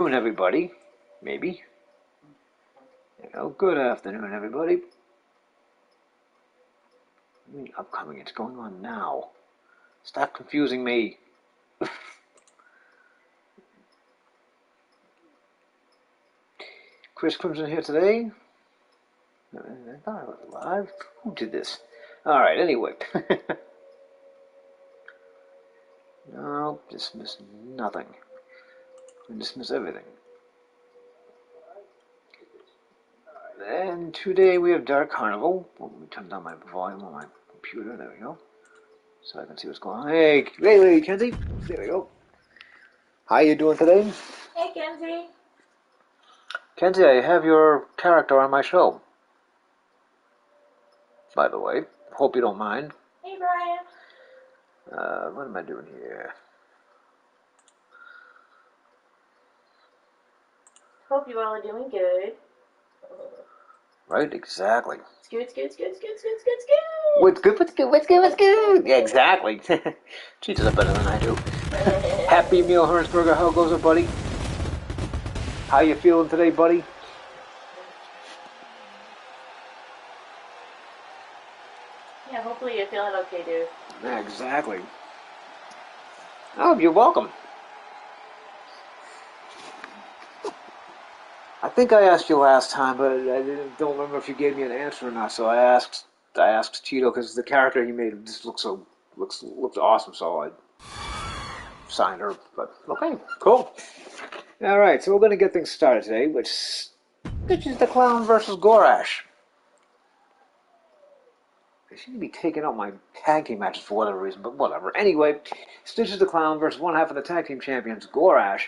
Everybody, maybe. Good afternoon, everybody. Upcoming, it's going on now. Stop confusing me. Chris Crimson here today. I thought I was live. Who did this? Alright, anyway. No, dismiss nothing. Dismiss everything. And today we have Dark Karnival. Let me turn down my volume on my computer. There we go. So I can see what's going on. Hey, Kenzie. There we go. How you doing today? Hey, Kenzie. Kenzie, I have your character on my show. By the way, hope you don't mind. Hey, Brian. What am I doing here? Hope you all are doing good. Right, exactly. Scoot. What's good? Yeah, exactly. She does it better than I do. Happy Meal Hernsberger, how goes it, buddy? How you feeling today, buddy? Yeah, hopefully you're feeling okay, dude. Yeah, exactly. Oh, you're welcome. I think I asked you last time, but I don't remember if you gave me an answer or not. So I asked Tito because the character he made just looks awesome. So I signed her. But okay, cool. All right, so we're going to get things started today, which is the Clown versus Gorash. I seem to be taking out my tag team matches for whatever reason, but whatever. Anyway, Stitches the Clown versus one half of the tag team champions, Gorash.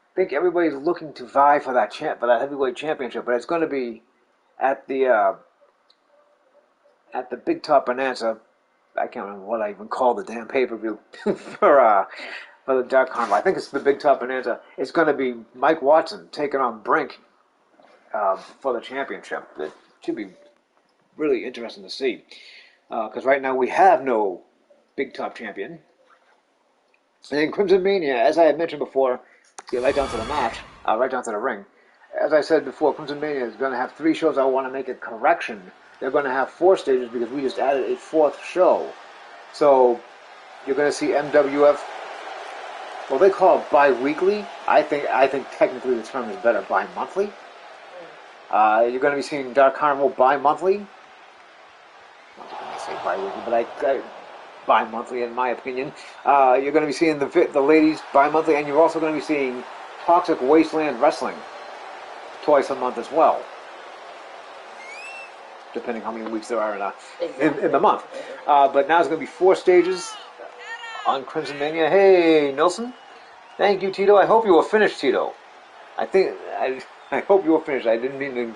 I think everybody's looking to vie for that heavyweight championship, but it's going to be at the Big Top Bonanza. I can't remember what I even call the damn pay-per-view for the Dark Karnival. I think it's the Big Top Bonanza. It's going to be Mike Watson taking on Brink for the championship. It should be really interesting to see because right now we have no Big Top champion. And in Crimson Mania, as I had mentioned before, get right down to the match, right down to the ring. As I said before, Crimson Mania is going to have 3 shows. I want to make a correction. They're going to have 4 stages because we just added a 4th show. So you're going to see MWF. Well, they call it bi-weekly. I think technically the term is better, bi-monthly. You're going to be seeing Dark Karnival bi-monthly. I was going to say bi-weekly, but bi-monthly in my opinion. You're going to be seeing the ladies bi-monthly, and you're also going to be seeing Toxic Wasteland Wrestling twice a month as well, depending how many weeks there are in the month. But now it's going to be 4 stages on Crimson Mania. Hey, Nelson. Thank you, Tito. I hope you were finished, Tito. I hope you were finished. I didn't mean to,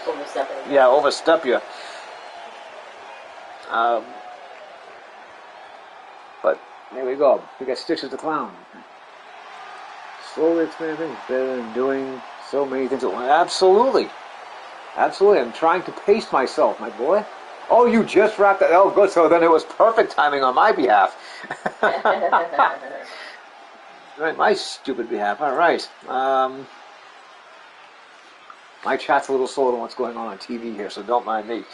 Overstep it. Yeah, overstep you. But there we go. We got Stitches the Clown. Slowly expanding things better than doing so many things at once. Absolutely. Absolutely. I'm trying to pace myself, my boy. Oh, you just wrapped that. Oh, good. So then it was perfect timing on my behalf. Right, my stupid behalf. All right. My chat's a little slower than what's going on TV here, so don't mind me.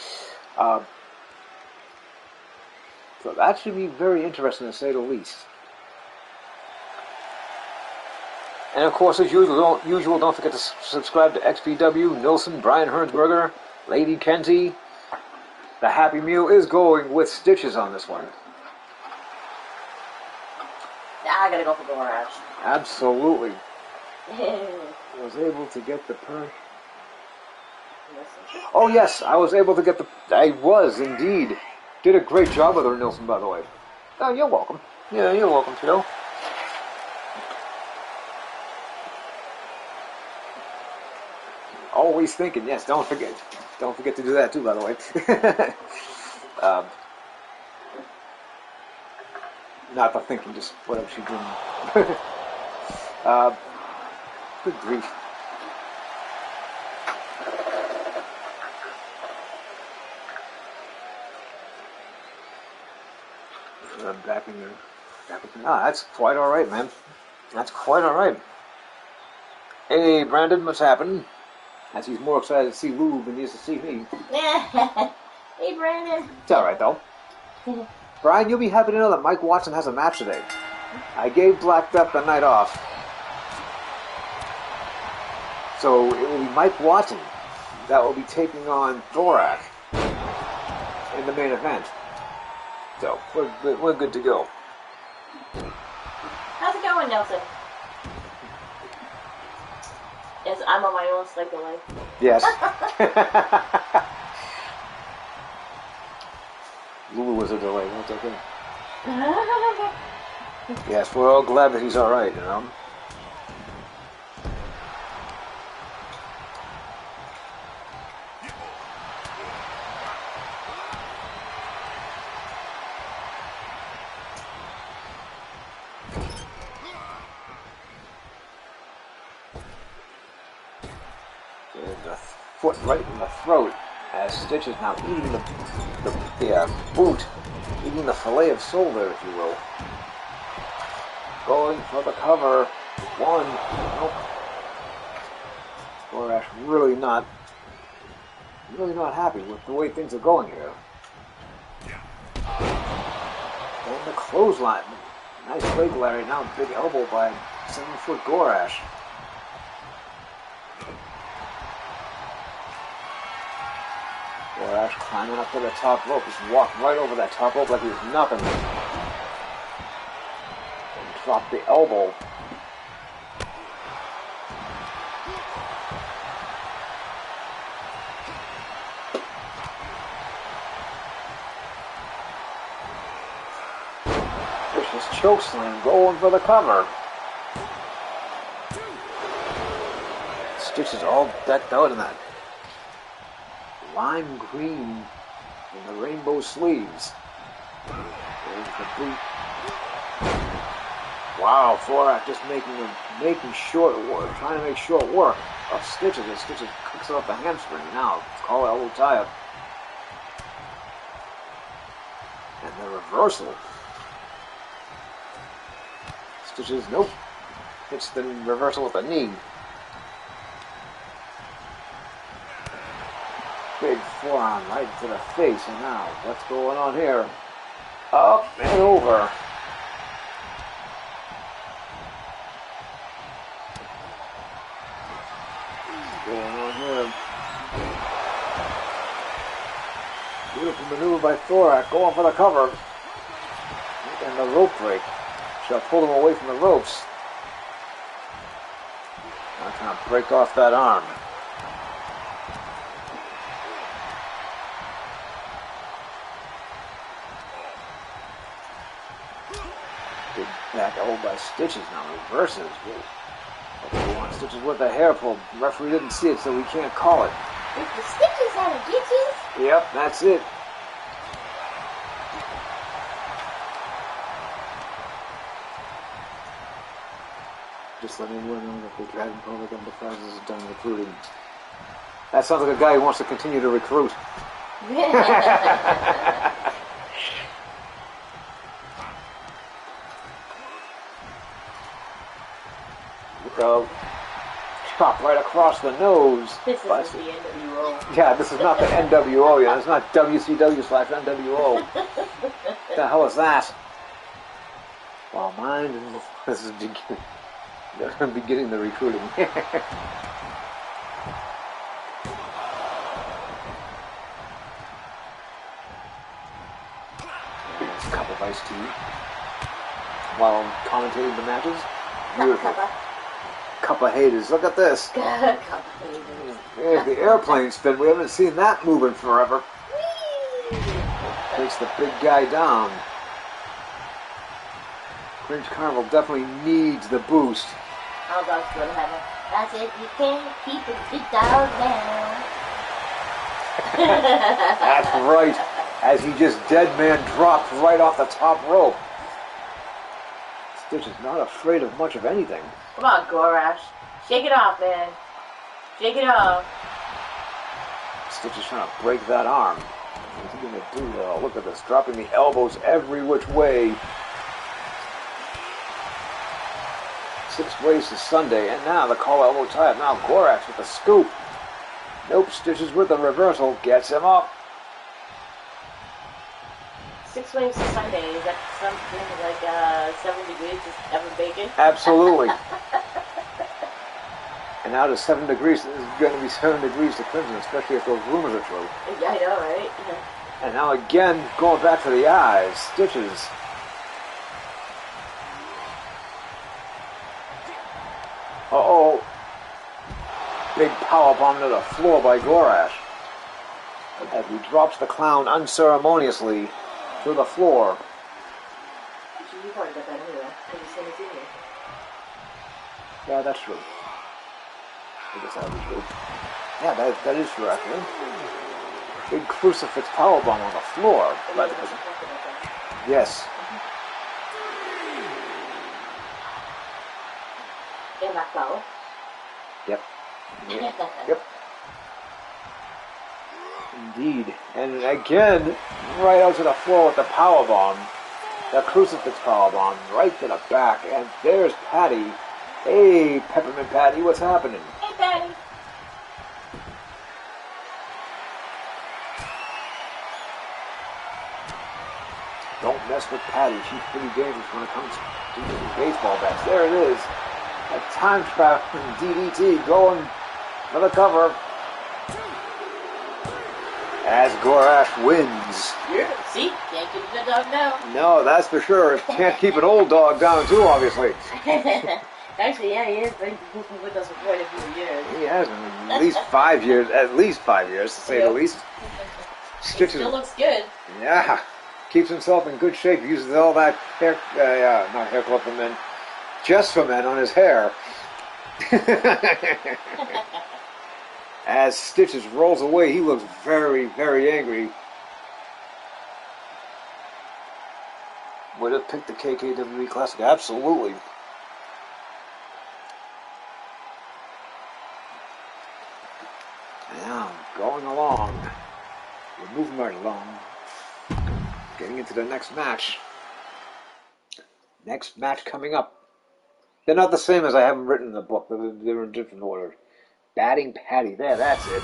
So that should be very interesting to say the least. And of course, as usual, don't forget to subscribe to XPW, Nilsson, Brian Hernsberger, Lady Kenzie. The Happy Meal is going with Stitches on this one. I gotta go for Gorash. Absolutely. Was able to get the Oh yes, I was able to get I was indeed. Did a great job with her, Nilsson, by the way. Oh, you're welcome. Yeah, you're welcome, Tito. Always thinking, yes, don't forget to do that too, by the way. Not for thinking, just whatever she's doing. Good grief. I'm back in there. That's quite alright, man. That's quite all right. Hey, Brandon, what's happened? As he's more excited to see Lulu than he is to see me. Hey, Brandon. It's all right, though. Brian, you'll be happy to know that Mike Watson has a match today. I gave Black Death the night off. So it will be Mike Watson that will be taking on Thorak in the main event. So we're good to go. How's it going, Nelson? Yes, I'm on my own slice of life. Yes. Lulu was a delay. That's okay. Yes, we're all glad that he's all right, you know. The foot right in the throat as Stitch is now eating the boot, eating the fillet of soul there, if you will. Going for the cover. One. Nope. Thorash really not happy with the way things are going here. And the clothesline. Nice leg, Larry. Now big elbow by 7-foot Gorash. Gorash climbing up to the top rope. Just walked right over that top rope like he was nothing. And dropped the elbow. Vicious chokeslam going for the cover. Stitch is all decked out in that lime green in the rainbow sleeves. There's the boot. Wow, Thorak just making short work, trying to make short work of Stitches. And Stitches cooks off the hamstring now. Call elbow tie up. And the reversal. Stitches, nope. Hits the reversal with the knee. Big forearm right to the face, and now, what's going on here? Up and over. What's going on here? Beautiful maneuver by Thorak, going for the cover. And the rope break. Shall pull him away from the ropes. Now trying to break off that arm. Big back elbow by Stitches now. Reverses. Whoa. Stitches with the hair pull. The referee didn't see it, so we can't call it. If the Stitches out of ditches? Yep, that's it. Just letting everyone know that the Dragon Public Enterprises is done recruiting. That sounds like a guy who wants to continue to recruit. Look out. Chop right across the nose. This isn't the NWO. Yeah, this is not the NWO. Yeah, it's not WCW/NWO. What the hell is that? Well, mine, this is beginning the recruiting. Nice cup of iced tea while commentating the matches. Beautiful. Cup of haters. Look at this. There's the airplane spin. We haven't seen that move in forever. Takes the big guy down. Cringe Carnival definitely needs the boost. I'll go to heaven. That's it. You can't keep a big dog down. That's right. As he just dead man dropped right off the top rope. Stitch is not afraid of much of anything. Come on, Gorash. Shake it off, man. Shake it off. Stitch is trying to break that arm. What's he going to do though? Look at this. Dropping the elbows every which way. 6 ways to Sunday, and now the call elbow tie. Now Gorax with the scoop. Nope, Stitches with the reversal. Gets him up. 6 ways to Sunday. Is that something like 7 degrees to Evan Bacon? Absolutely. And now to 7 degrees. This is going to be 7 degrees to Crimson, especially if those rumors are true. Yeah, I know, right? And now again, going back to the eyes. Stitches. Uh-oh. Big powerbomb to the floor by Gorash. As he drops the clown unceremoniously to the floor. Actually, you probably got that anyway. Because you seen it in here. Yeah, that's true. I guess that would be true. Yeah, that is true, actually. Big crucifix powerbomb on the floor. Yes. And that flower. Yep. Yep. Indeed. And again, right out to the floor with the powerbomb. The crucifix powerbomb right to the back. And there's Patty. Hey, Peppermint Patty, what's happening? Hey, Patty. Don't mess with Patty. She's pretty dangerous when it comes to using baseball bats. There it is. A time traveling DDT going for the cover. As Gorash wins. Yeah, see? Can't keep the dog down. No, that's for sure. Can't keep an old dog down, too, obviously. Actually, yeah, he has been with us for quite a few years. He has been at least 5 years, to say the least. Stitches. Still looks good. Yeah. Keeps himself in good shape. Uses all that hair, not hair club for men, just for men on his hair. As Stitches rolls away, he looks very, very angry. Would have picked the KKWE Classic, absolutely. Now, going along. We're moving right along. Getting into the next match. Next match coming up. They're not the same as I have them written in the book. They're in different order. Batting Patty. There, that's it.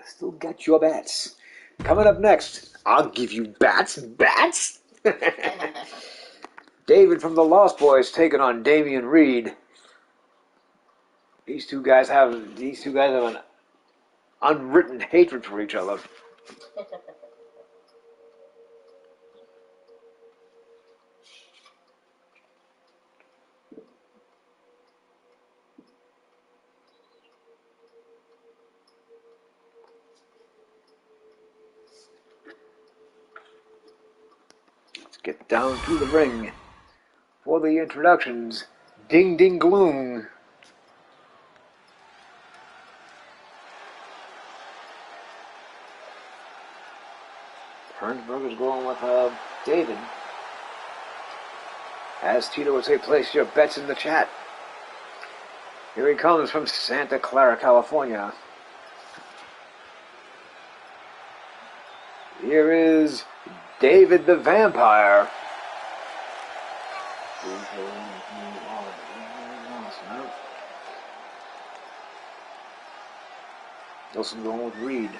Still got your bats. Coming up next, I'll give you bats. Bats? David from the Lost Boys taking on Damian Reed. These two guys have an unwritten hatred for each other. Get down to the ring for the introductions. Ding Ding Gloom. Hernsberger's going with David. As Tito would say, place your bets in the chat. Here he comes from Santa Clara, California. Here is David the Vampire. Wilson going with Reed.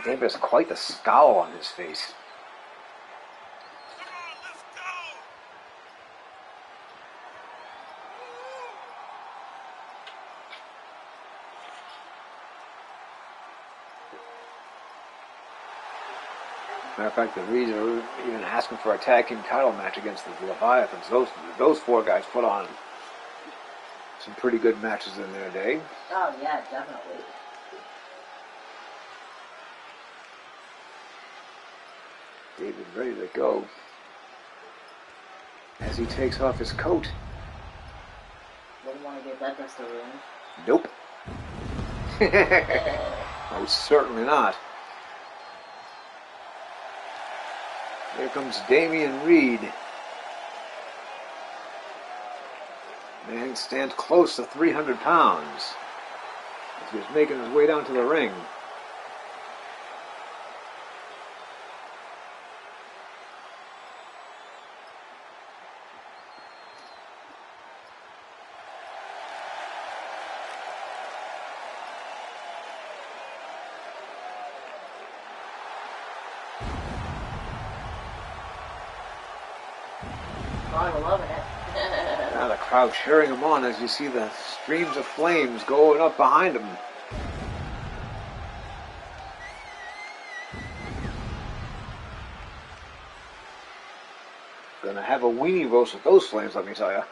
David has quite the scowl on his face. Matter of fact, the Reeds are even asking for a tag team title match against the Leviathans. Those four guys put on some pretty good matches in their day. Oh, yeah, definitely. David ready to go as he takes off his coat. Didn't want to get that dust over in. Nope. Most certainly not. Here comes Damian Reed. Man stands close to 300 pounds as he's making his way down to the ring. I'm loving it. Now the crowd cheering him on as you see the streams of flames going up behind him. Gonna have a weenie roast with those flames, let me tell you.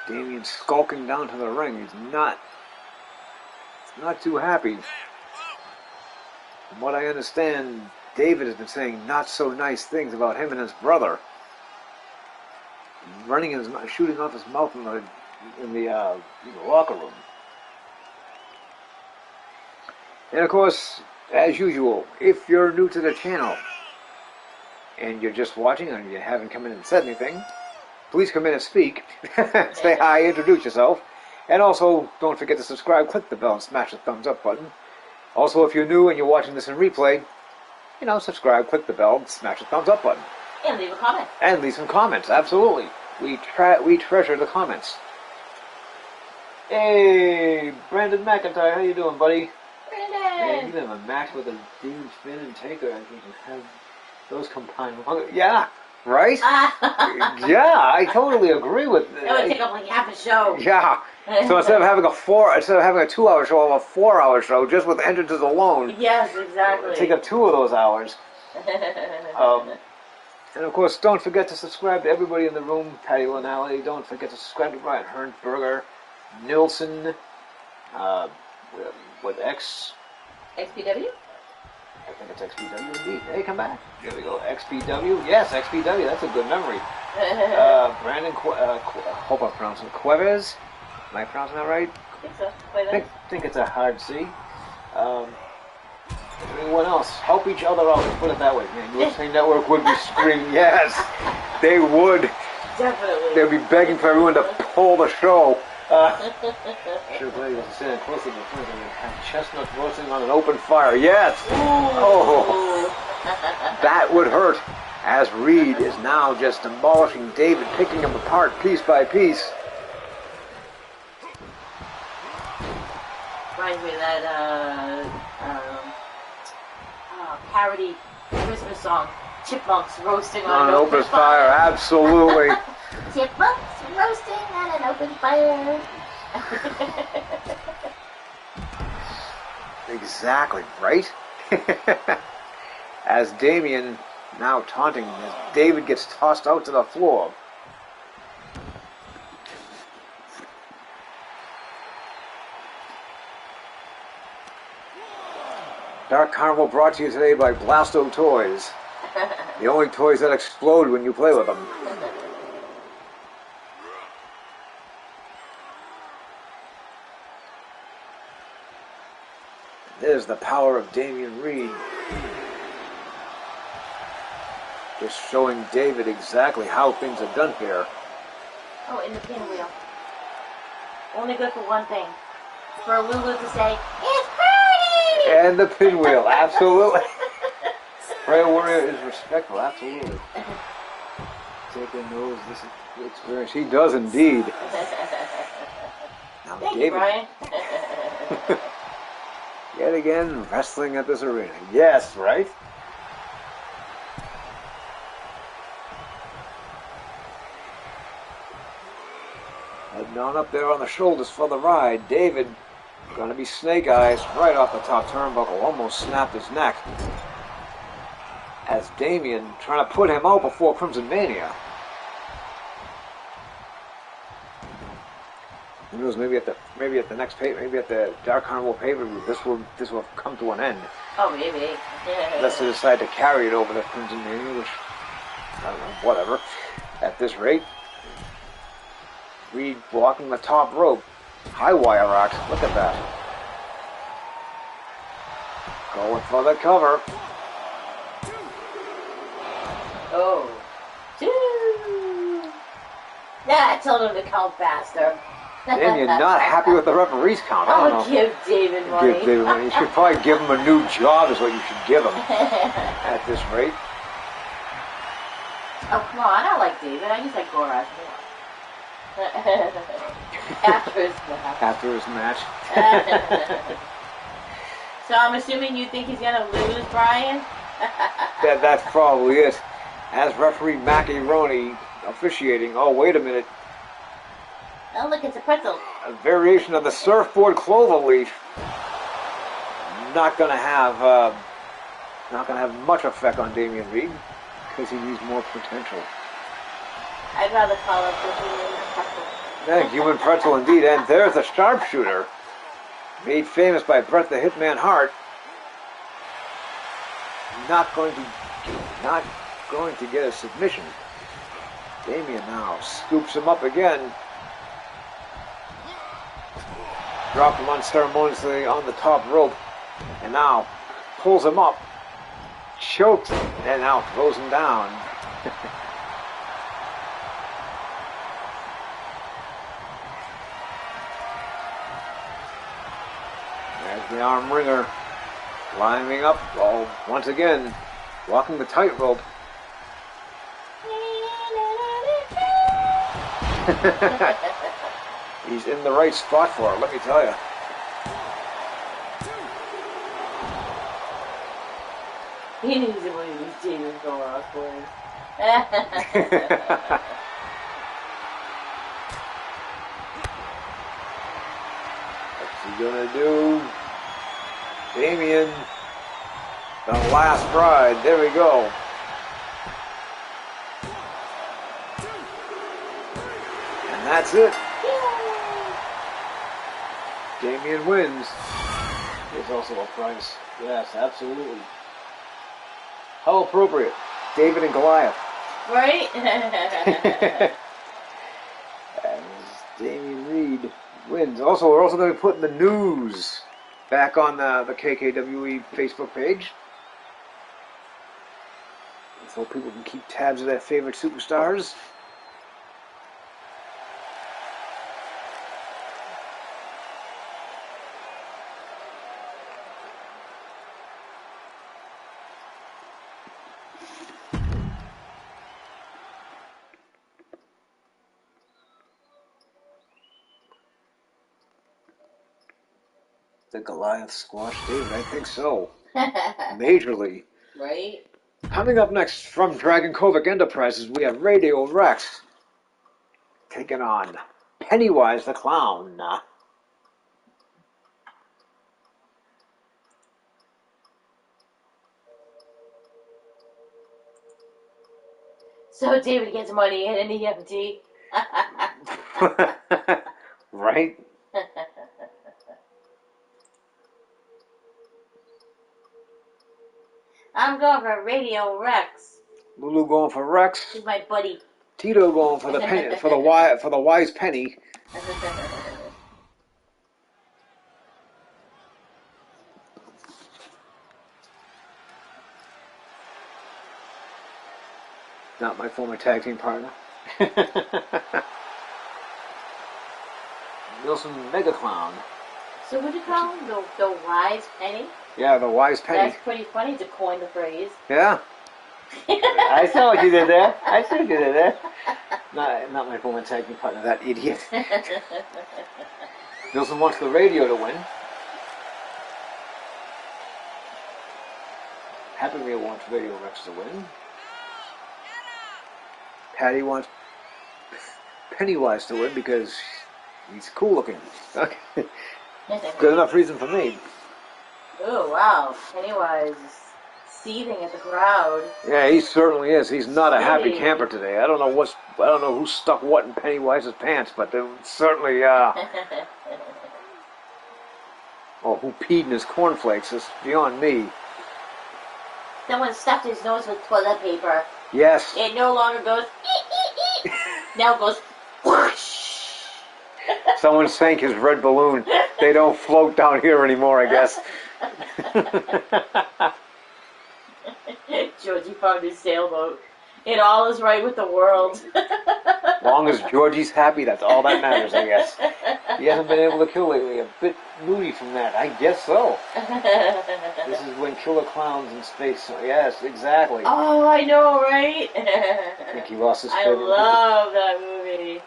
Damien skulking down to the ring. He's not too happy. From what I understand, David has been saying not so nice things about him and his brother. Shooting off his mouth in the locker room. And of course, as usual, if you're new to the channel and you're just watching and you haven't come in and said anything, please come in and speak. Say hi, introduce yourself. And also, don't forget to subscribe, click the bell, and smash the thumbs up button. Also, if you're new and you're watching this in replay, subscribe, click the bell, and smash the thumbs up button. And leave a comment. And leave some comments, absolutely. We treasure the comments. Hey, Brandon McIntyre, how you doing, buddy? Man, you have a match with a dude, Finn and Taker. I think you have those combined. Yeah, right? Yeah, I totally agree with that. That would take up like half a show. Yeah. So instead of having a 2-hour show, I'll have a 4-hour show just with entrances alone. Yes, exactly. Take up 2 of those hours. And of course, don't forget to subscribe to everybody in the room. Patty Lanally. Don't forget to subscribe to Brian Hernsberger, Nilsson, with XPW? I think it's XPW indeed. Hey, come back. There we go. XPW. Yes, XPW. That's a good memory. Brandon, hope I'm pronouncing it. Cuevas. Am I pronouncing that right? I think so. I think it's a hard C. Anyone else? Help each other out. Let's put it that way. Man, USA Network would be screaming. Yes, they would. Definitely. They'd be begging for everyone to pull the show. Sure glad you was standing close to the front and have chestnuts roasting on an open fire. Yes! Oh! That would hurt. As Reed is now just demolishing David, picking him apart piece by piece. Reminds me of that parody Christmas song, Chipmunks Roasting on an Open Fire. Absolutely. Chipmunks roasting on an open fire. Exactly, right? As Damien now taunting as David gets tossed out to the floor. Dark Karnival brought to you today by Blasto Toys. The only toys that explode when you play with them. There's the power of Damian Reed. Just showing David exactly how things are done here. Oh, in the pinwheel. Only good for one thing. For Lulu to say, it's party! And the pinwheel, absolutely. Prayer Warrior is respectful, absolutely. Taker knows this experience. He does indeed. Now, Thank David. you, Brian. Yet again, wrestling at this arena. Yes, right? Heading on up there on the shoulders for the ride. David, gonna be snake eyes right off the top turnbuckle. Almost snapped his neck. As Damien trying to put him out before Crimson Mania. Who knows? Maybe at the next maybe at the Dark Karnival pay-per-view, this will come to an end. Oh, maybe. Unless they decide to carry it over to Crimson Mania, which I don't know, whatever. At this rate, Reed walking the top rope, high wire rocks. Look at that. Going for the cover. Oh. 2. Yeah, I told him to count faster. Damn, you're not happy with the referee's count. I don't know. Give David money. Give David money. You should probably give him a new job is what you should give him at this rate. Oh, come on. I like David. I just like Gorak more. After his match. After his match. So I'm assuming you think he's going to lose, Brian? That's probably it. As referee Macaroni officiating. Oh, wait a minute. Oh, look, it's a pretzel. A variation of the surfboard clover leaf. Not gonna have much effect on Damian Reed because he needs more potential. I'd rather call it the human pretzel. Yeah, human pretzel indeed. And there's the sharpshooter, made famous by Bret the Hitman Hart. Not going to get a submission. Damian now scoops him up again. Dropped him unceremoniously on the top rope. And now pulls him up. Chokes him. And now throws him down. There's the arm wringer. Climbing up. Oh, once again. Walking the tightrope. He's in the right spot for it, let me tell you. He needs one of these demons going off for him. What's he gonna do? Damian. The last ride. There we go. And that's it. Damian wins. There's also a price. Yes, absolutely. How appropriate. David and Goliath. Right? As Damian Reed wins. Also, we're also going to be putting the news back on the KKWE Facebook page, so people can keep tabs of their favorite superstars. The Goliath squash David, I think so. Majorly. Right? Coming up next from Dragon Kovic Enterprises, we have Radio Rex taking on Pennywise the Clown. So David gets money in an EMT. Right? I'm going for Radio Rex. Lulu going for Rex. He's my buddy. Tito going for the penny, for the wise penny. Not my former tag team partner. Wilson Mega Clown. So what do you call him? The wise penny? Yeah, the wise penny. That's pretty funny to coin the phrase. Yeah. I saw what you did there. I see what you did there. Not my former tag team partner, that idiot. Wilson wants the radio to win. Happy Meal wants Radio Rex to win. Patty wants Pennywise to win because he's cool looking. Okay. Good enough reason for me. Oh wow, Pennywise is seething at the crowd. Yeah, he certainly is. He's not a happy camper today. I don't know who stuck what in Pennywise's pants, but they certainly or who peed in his cornflakes is beyond me. Someone stuffed his nose with toilet paper. Yes. It no longer goes now it goes whoosh. Someone sank his red balloon. They don't float down here anymore, I guess. Georgie found his sailboat. It all is right with the world. As long as Georgie's happy, that's all that matters, I guess. He hasn't been able to kill lately. A bit moody from that. I guess so. This is when Killer Clowns in Space. So yes, exactly. Oh, I know, right? I think he lost his I favorite. love that movie.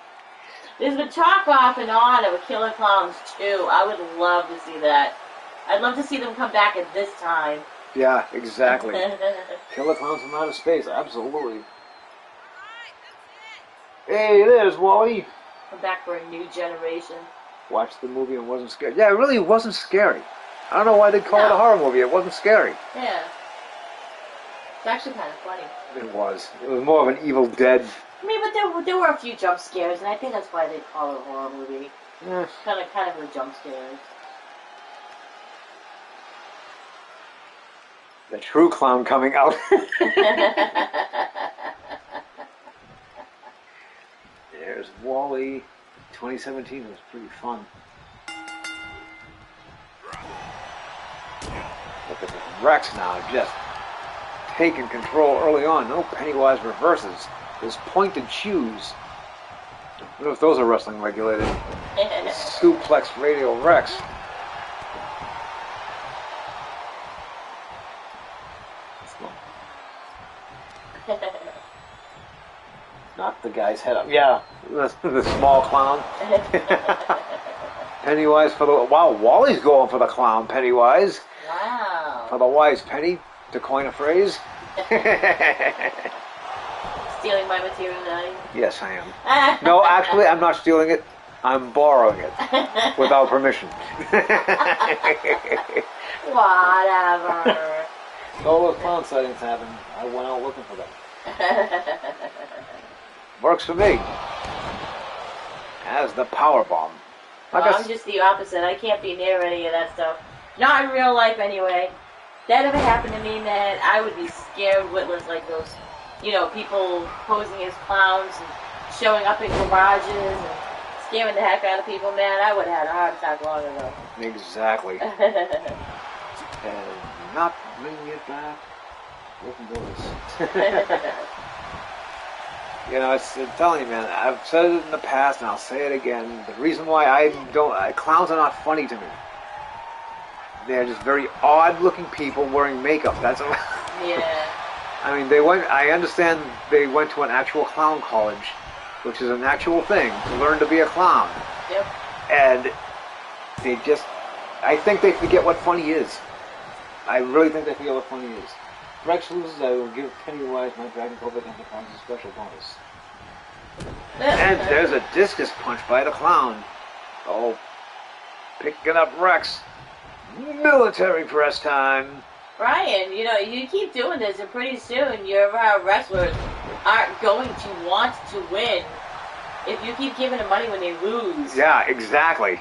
There's been talk off and on of a Killer Clowns 2. I would love to see that. I'd love to see them come back at this time. Yeah, exactly. Killer Clowns from Outer Space, absolutely. Hey, there's Wally. I'm back for a new generation. Watched the movie and wasn't scared. Yeah, it really wasn't scary. I don't know why they call it a horror movie. It wasn't scary. Yeah. It's actually kind of funny. It was. It was more of an Evil Dead. I mean, but there were a few jump scares, and I think that's why they call it a horror movie. Kind of the jump scares. The true clown coming out. There's Wally. 2017 was pretty fun. Look at this Rex now, just taking control early on. No Pennywise reverses. His pointed shoes. I wonder if those are wrestling regulated. Suplex Radio Rex. Knock the guy's head up. Yeah, the small clown. Pennywise for the... Wow, Wally's going for the clown, Pennywise. Wow. For the wise penny, to coin a phrase. Stealing my material now? Yes, I am. No, actually, I'm not stealing it. I'm borrowing it without permission. Whatever. All those clown sightings happen. I went out looking for them. Works for me. As the power bomb. I'm just the opposite. I can't be near any of that stuff. Not in real life, anyway. If that ever happened to me, man, I would be scared witless like those, people posing as clowns and showing up in garages and scaring the heck out of people, man. I would have had a heart attack long ago. Exactly. And not bringing it back. Looking good. I'm telling you, man, I've said it in the past and I'll say it again. The reason why clowns are not funny to me. They're just very odd-looking people wearing makeup. That's all. Yeah. I mean, I understand they went to an actual clown college, which is an actual thing, to learn to be a clown. Yep. And I think they forget what funny is. I really think they forget what funny is. Rex loses, I will give Pennywise my Dragon Public Enterprises special bonus. And there's a discus punch by the clown. Oh, picking up Rex. Military press time. Brian, you keep doing this, and pretty soon your wrestlers aren't going to want to win if you keep giving them money when they lose. Yeah, exactly.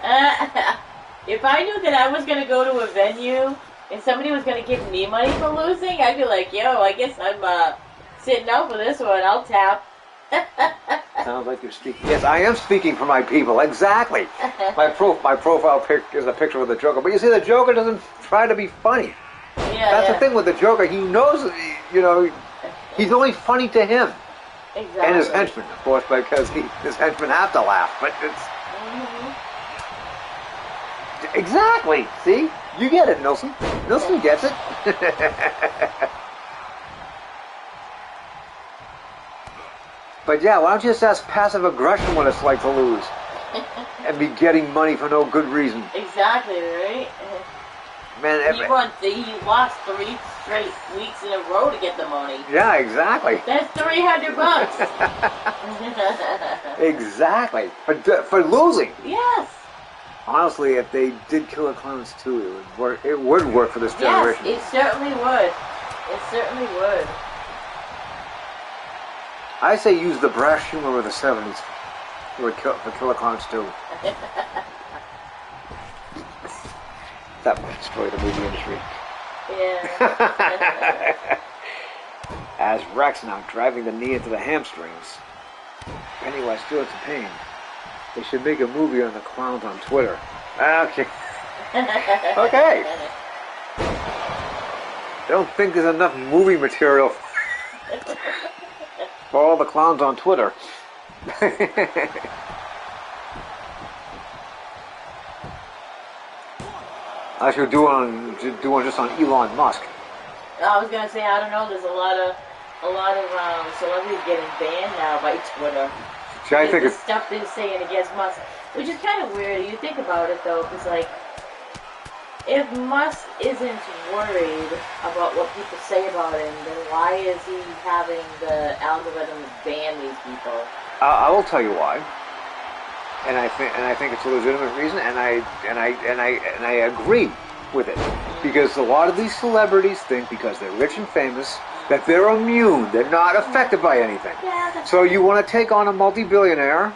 If I knew that I was going to go to a venue and somebody was going to give me money for losing, I'd be like, yo, I guess I'm sitting out for this one. I'll tap. Sounds like you're speaking. Yes, I am speaking for my people. Exactly. My profile pic is a picture of the Joker. But you see, the Joker doesn't try to be funny. Yeah, That's the thing with the Joker. He knows, he's only funny to him. Exactly. And his henchmen, of course, because his henchmen have to laugh. But it's... Mm-hmm. Exactly. See? You get it, Nilsson. Nilsson gets it. But yeah, why don't you just ask passive aggression what it's like to lose? And be getting money for no good reason. Exactly, right? Man, he lost 3 straight weeks in a row to get the money. Yeah, exactly. That's $300. Exactly. For losing. Yes. Honestly, if they did Killer Clowns 2, it would work. It would work for this generation. Yes, it certainly would. It certainly would. I say use the brash humor of the 70s for Killer Clowns 2. That would destroy the movie industry. Yeah. As Rex now driving the knee into the hamstrings. Pennywise feels the pain. They should make a movie on the clowns on Twitter. Okay. Okay. I don't think there's enough movie material for all the clowns on Twitter. I should do one just on Elon Musk. I was gonna say, I don't know. There's a lot of celebrities getting banned now by Twitter. See, I think the stuff they're saying against Musk, which is kind of weird. You think about it though, because if Musk isn't worried about what people say about him, then why is he having the algorithms ban these people? I will tell you why. And I think it's a legitimate reason, and I agree with it, because a lot of these celebrities think because they're rich and famous that they're immune, they're not affected by anything. Yeah, so you want to take on a multi-billionaire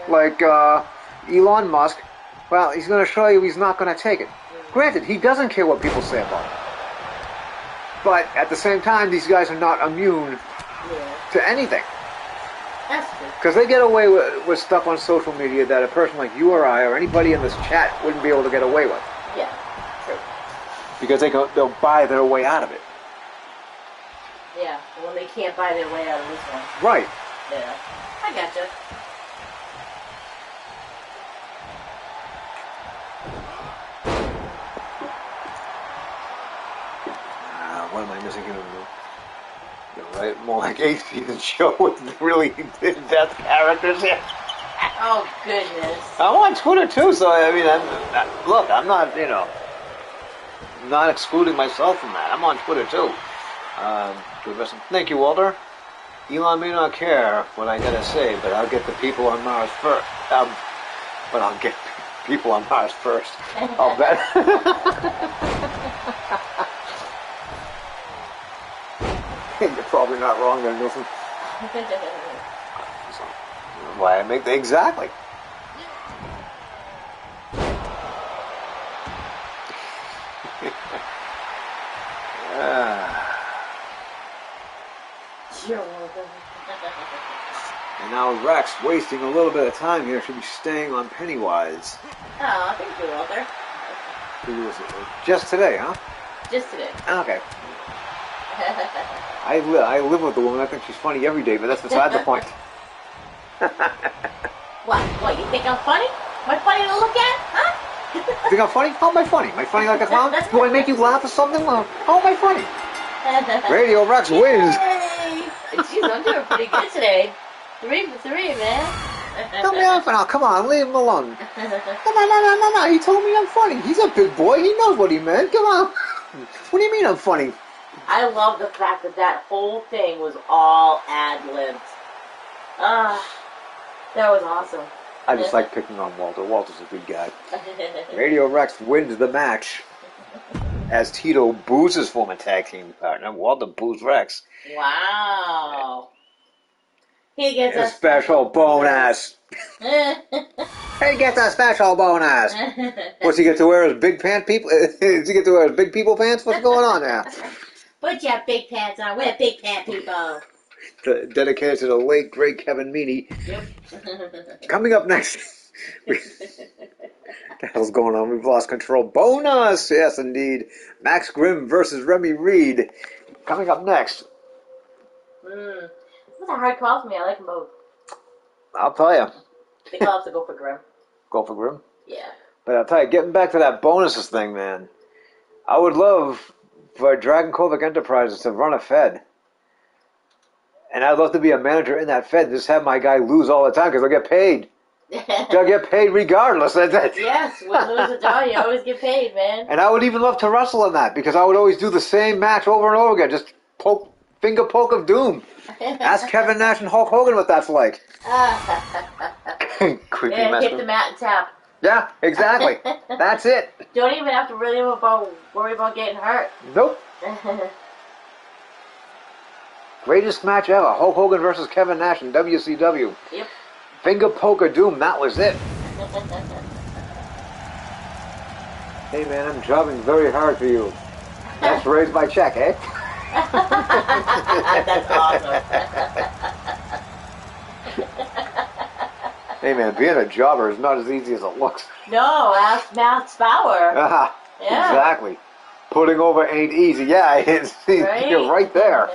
like Elon Musk? Well, he's going to show you he's not going to take it. Granted, he doesn't care what people say about him, but at the same time, these guys are not immune to anything. That's true. Because they get away with stuff on social media that a person like you or I or anybody in this chat wouldn't be able to get away with. Yeah, true. Because they'll buy their way out of it. Yeah, well, they can't buy their way out of this one. Right. Yeah, I gotcha. What am I missing here? Right? More like 8th show with really in-depth characters here. Oh, goodness. I'm on Twitter too, so I mean, look, I'm not, not excluding myself from that. I'm on Twitter too. Thank you, Walter. Elon may not care what I gotta say, but I'll get the people on Mars first. But I'll get people on Mars first. I'll bet. You're probably not wrong there, Nilsson. Why I make the exactly. You're welcome. And now Rex, wasting a little bit of time here, should be staying on Pennywise. Oh, thank you, Walter. Just today, huh? Just today. Okay. I live with the woman. I think she's funny every day, but that's beside the point. What? You think I'm funny? Am I funny to look at? Huh? You think I'm funny? How am I funny? Am I funny like a clown? Do I make you laugh or something? How am I funny? Radio Rex wins. Jeez, I'm doing pretty good today. 3 for 3, man. Tell me I'm funny. Oh, come on, leave him alone. No. He told me I'm funny. He's a big boy. He knows what he meant. Come on. What do you mean I'm funny? I love the fact that whole thing was all ad-libbed. That was awesome. I just like picking on Walter. Walter's a good guy. Radio Rex wins the match as Tito boos his former tag team partner. Walter boos Rex. Wow. He gets a special bonus. He gets a special bonus. What's he get to wear his big pant people? Does he get to wear his big people pants? What's going on there? Put your big pants on. We're big pant people. Dedicated to the late great Kevin Meaney. Yep. Coming up next. What the hell's going on? We've lost control. Bonus! Yes, indeed. Max Grimm versus Remy Reed. Coming up next. That's a hard call for me. I like them both. I'll tell you. I think I'll have to go for Grimm. Go for Grimm? Yeah. But I'll tell you, getting back to that bonuses thing, man. I would love for Dragon Kovic Enterprises to run a Fed. And I'd love to be a manager in that Fed and just have my guy lose all the time because they'll get paid. They'll get paid regardless. Yes, win, lose, or draw, you always get paid, man. And I would even love to wrestle in that because I would always do the same match over and over again. Just finger poke of doom. Ask Kevin Nash and Hulk Hogan what that's like. Creepy yeah, hit the mat and tap. Yeah, exactly. That's it. Don't even have to really worry about getting hurt. Nope. Greatest match ever. Hulk Hogan versus Kevin Nash in WCW. Yep. Finger poke of doom. That was it. Hey, man, I'm jobbing very hard for you. Let's raise my check, eh? That's awesome. Hey, man, being a jobber is not as easy as it looks. No, ask Matt Spauer. Yeah. Exactly. Putting over ain't easy. Yeah, right? You're right there.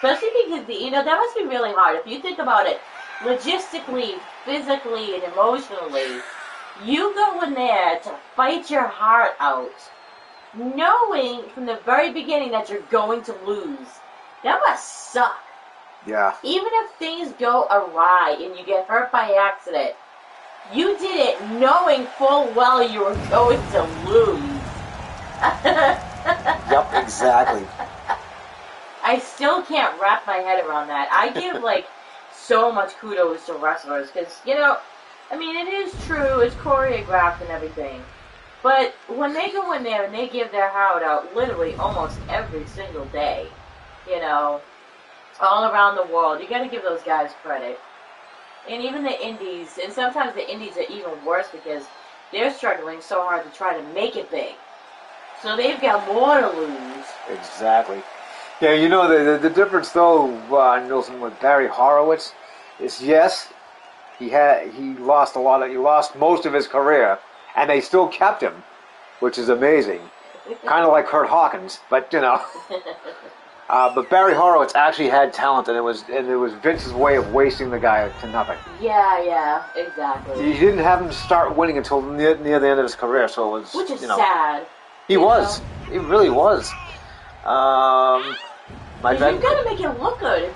Especially because, that must be really hard. If you think about it, logistically, physically, and emotionally, you go in there to fight your heart out, knowing from the very beginning that you're going to lose. That must suck. Yeah. Even if things go awry and you get hurt by accident, You did it knowing full well you were going to lose. Yep, exactly. I still can't wrap my head around that. I give, like, so much kudos to wrestlers because, you know, I mean, it is true, it's choreographed and everything. But when they go in there and they give their heart out literally almost every single day, you know, all around the world, you got to give those guys credit. And even the indies, and sometimes the indies are even worse because they're struggling so hard to try to make it big. So they've got more to lose. Exactly. Yeah, you know, the difference, though, Nilsson, with Barry Horowitz is, yes, he lost he lost most of his career, and they still kept him, which is amazing. Kind of like Kurt Hawkins, but, you know. But Barry Horowitz actually had talent, and it was Vince's way of wasting the guy to nothing. Yeah, exactly. He didn't have him start winning until near the end of his career, so it was, which is you know, sad. He was. He really was. You've got to make it look good.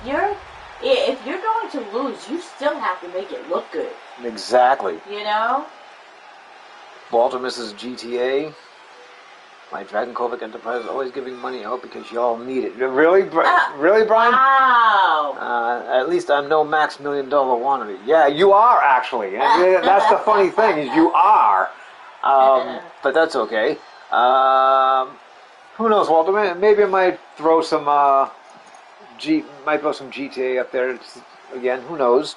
If you're going to lose, you still have to make it look good. Exactly. You know? Walter misses GTA. My Dragon Kovic Enterprise is always giving money out because y'all need it. Really? Really, Brian? Wow. At least I'm no Max $1 Million wannabe. Yeah, you are, actually. That's the funny thing, is you are. But that's okay. Who knows, Walter? Maybe I might throw some GTA up there again. Who knows?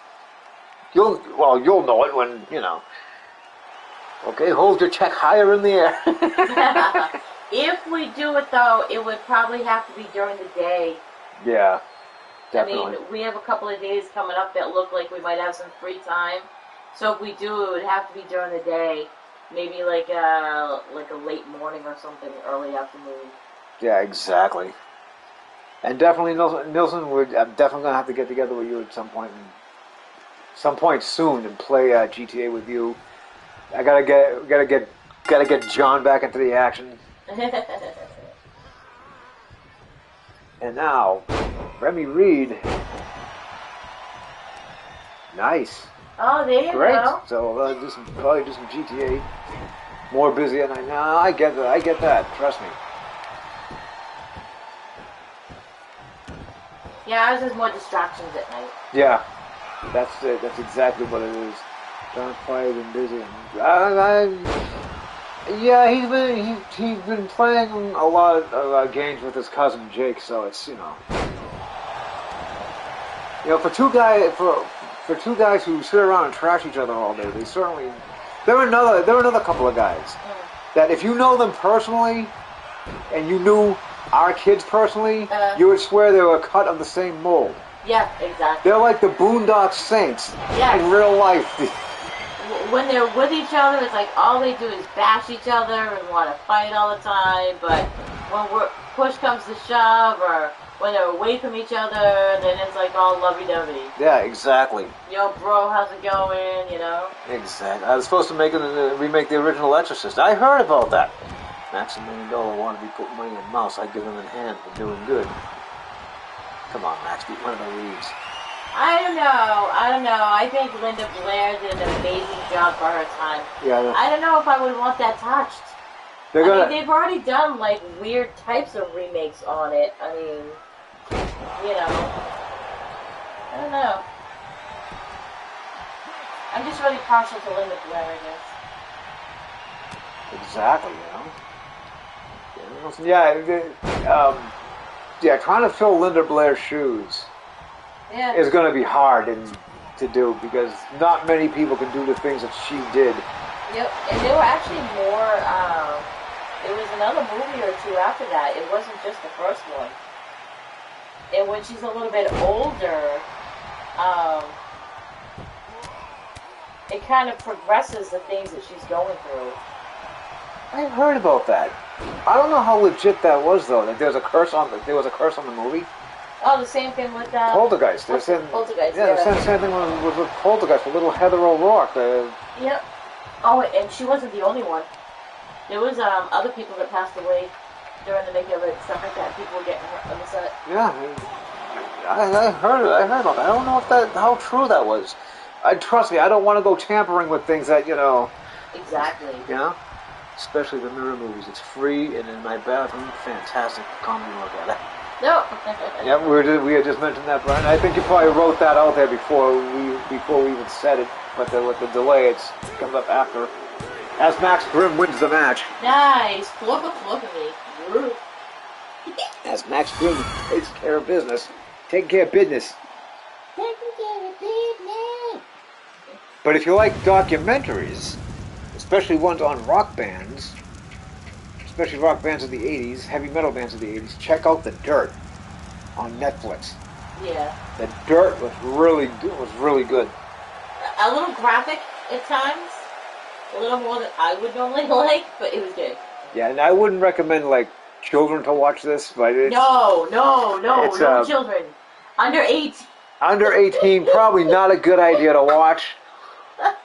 You'll know it when, you know. Okay, hold your check higher in the air. If we do it, though, it would probably have to be during the day. Yeah, definitely. I mean, we have a couple of days coming up that look like we might have some free time. So if we do, it would have to be during the day. Maybe like a late morning or something, early afternoon. Yeah, exactly. And definitely, Nilsson, I'm definitely gonna have to get together with you at some point soon, and play GTA with you. I gotta get John back into the action. And now, Remy Reed. Nice. Oh, there you Great. go. So probably do some GTA. More busy at night. No, I get that. Trust me. Yeah, ours is more distractions at night. Yeah, that's it. That's exactly what it is. John's probably been busy. Yeah, he's been playing a lot of games with his cousin Jake. So it's, you know, for two guys who sit around and trash each other all day, there are another couple of guys that if you know them personally and you knew our kids personally, you would swear they were cut of the same mold. Yeah, exactly. They're like the Boondock Saints in real life. When they're with each other, it's like all they do is bash each other and want to fight all the time. But when push comes to shove, or when they're away from each other, then it's like all lovey-dovey. Yeah, exactly. Yo, bro, how's it going, you know? Exactly. I was supposed to remake the original Exorcist. I heard about that. Max $1 Million wanted to be putting money in mouse. I'd give him in hand for doing good. Come on, Max, beat one of the leads. I don't know. I think Linda Blair did an amazing job for her time. Yeah. I don't know if I would want that touched. I mean, they've already done, like, weird types of remakes on it. I mean, you know. I don't know. I'm just really partial to Linda Blair, I guess. Exactly, you know. Yeah, trying to fill Linda Blair's shoes is going to be hard to do because not many people can do the things that she did. Yep, and there were actually more. There was another movie or two after that. It wasn't just the first one. And when she's a little bit older, it kind of progresses the things that she's going through. I heard about that. I don't know how legit that was, though. That there was a curse on the movie. Oh, the same thing with Poltergeist. Poltergeist. Yeah, the same thing with Poltergeist with little Heather O'Rourke. Yep. Oh, and she wasn't the only one. There was other people that passed away during the making of it, stuff like that. People were getting hurt on the set. Yeah, I heard about that. I don't know how true that was. trust me, I don't want to go tampering with things that, Exactly. especially the mirror movies. It's free and in my bathroom, fantastic comedy look at it. No. Yeah, we had just mentioned that, Brian. I think you probably wrote that out there before we even said it, but with the delay, it comes up after. As Max Grimm wins the match. Nice. Look at me. As Max Grimm takes care of business. Taking care of business. But if you like documentaries, especially ones on rock bands, especially rock bands of the 80s, heavy metal bands of the 80s, check out The Dirt on Netflix. Yeah. The Dirt was really good. A little graphic at times. A little more than I would normally like, but it was good. Yeah, and I wouldn't recommend, children to watch this, but it's... No children. Under 8. Under 18, probably not a good idea to watch.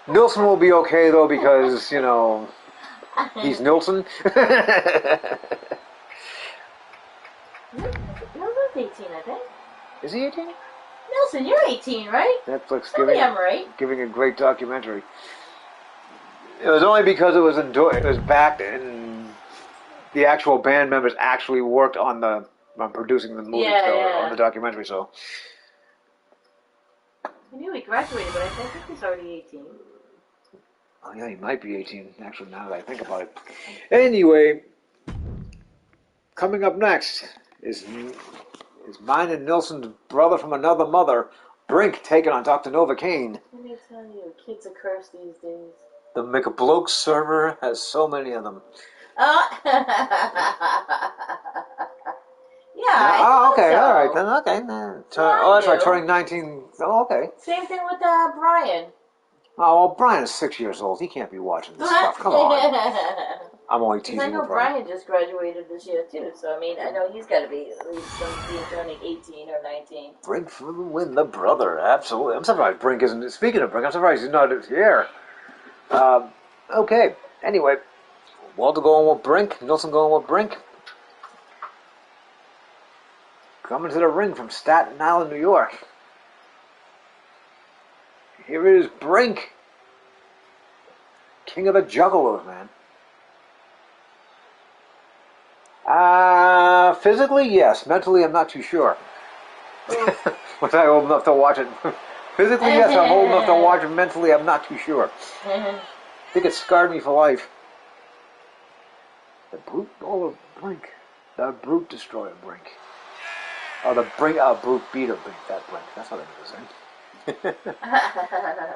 Nilsson will be okay, though, because, he's Nilsson. Nilsson's 18, I think. Is he 18? Nilsson, you're 18, right? Netflix giving a great documentary. It was only because it was backed and the actual band members actually worked on producing the movie, on the documentary, so... I knew he graduated, but I think he's already 18. Oh, yeah, he might be 18, actually, now that I think about it. Anyway, coming up next is mine and Nilsson's brother from another mother, Brink, taking on Dr. Novocaine. Let me tell you, kids are cursed these days. The McBloke server has so many of them. Yeah. Oh, okay, so. all right then. Okay. That's right, turning 19. Oh, okay. Same thing with Brian. Oh, well, Brian is 6 years old. He can't be watching this stuff. Come on. I'm only teasing you, I know Brian just graduated this year, too, so, I know he's got to be at least turning 18 or 19. Brink for the win, the brother. Absolutely. I'm surprised Brink isn't... Speaking of Brink, I'm surprised he's not here. Okay. Anyway, Walter going with Brink. Nilsson going with Brink. Coming to the ring from Staten Island, New York. Here is Brink. King of the Juggalos, man. Physically, yes. Mentally, I'm not too sure. Was I old enough to watch it? Physically, yes, I'm old enough to watch it. Mentally, I'm not too sure. I think it scarred me for life. The Brute Brink. The Brute Destroyer Brink. Oh, the Brute Beater Brink. That Brink. That's what it was in.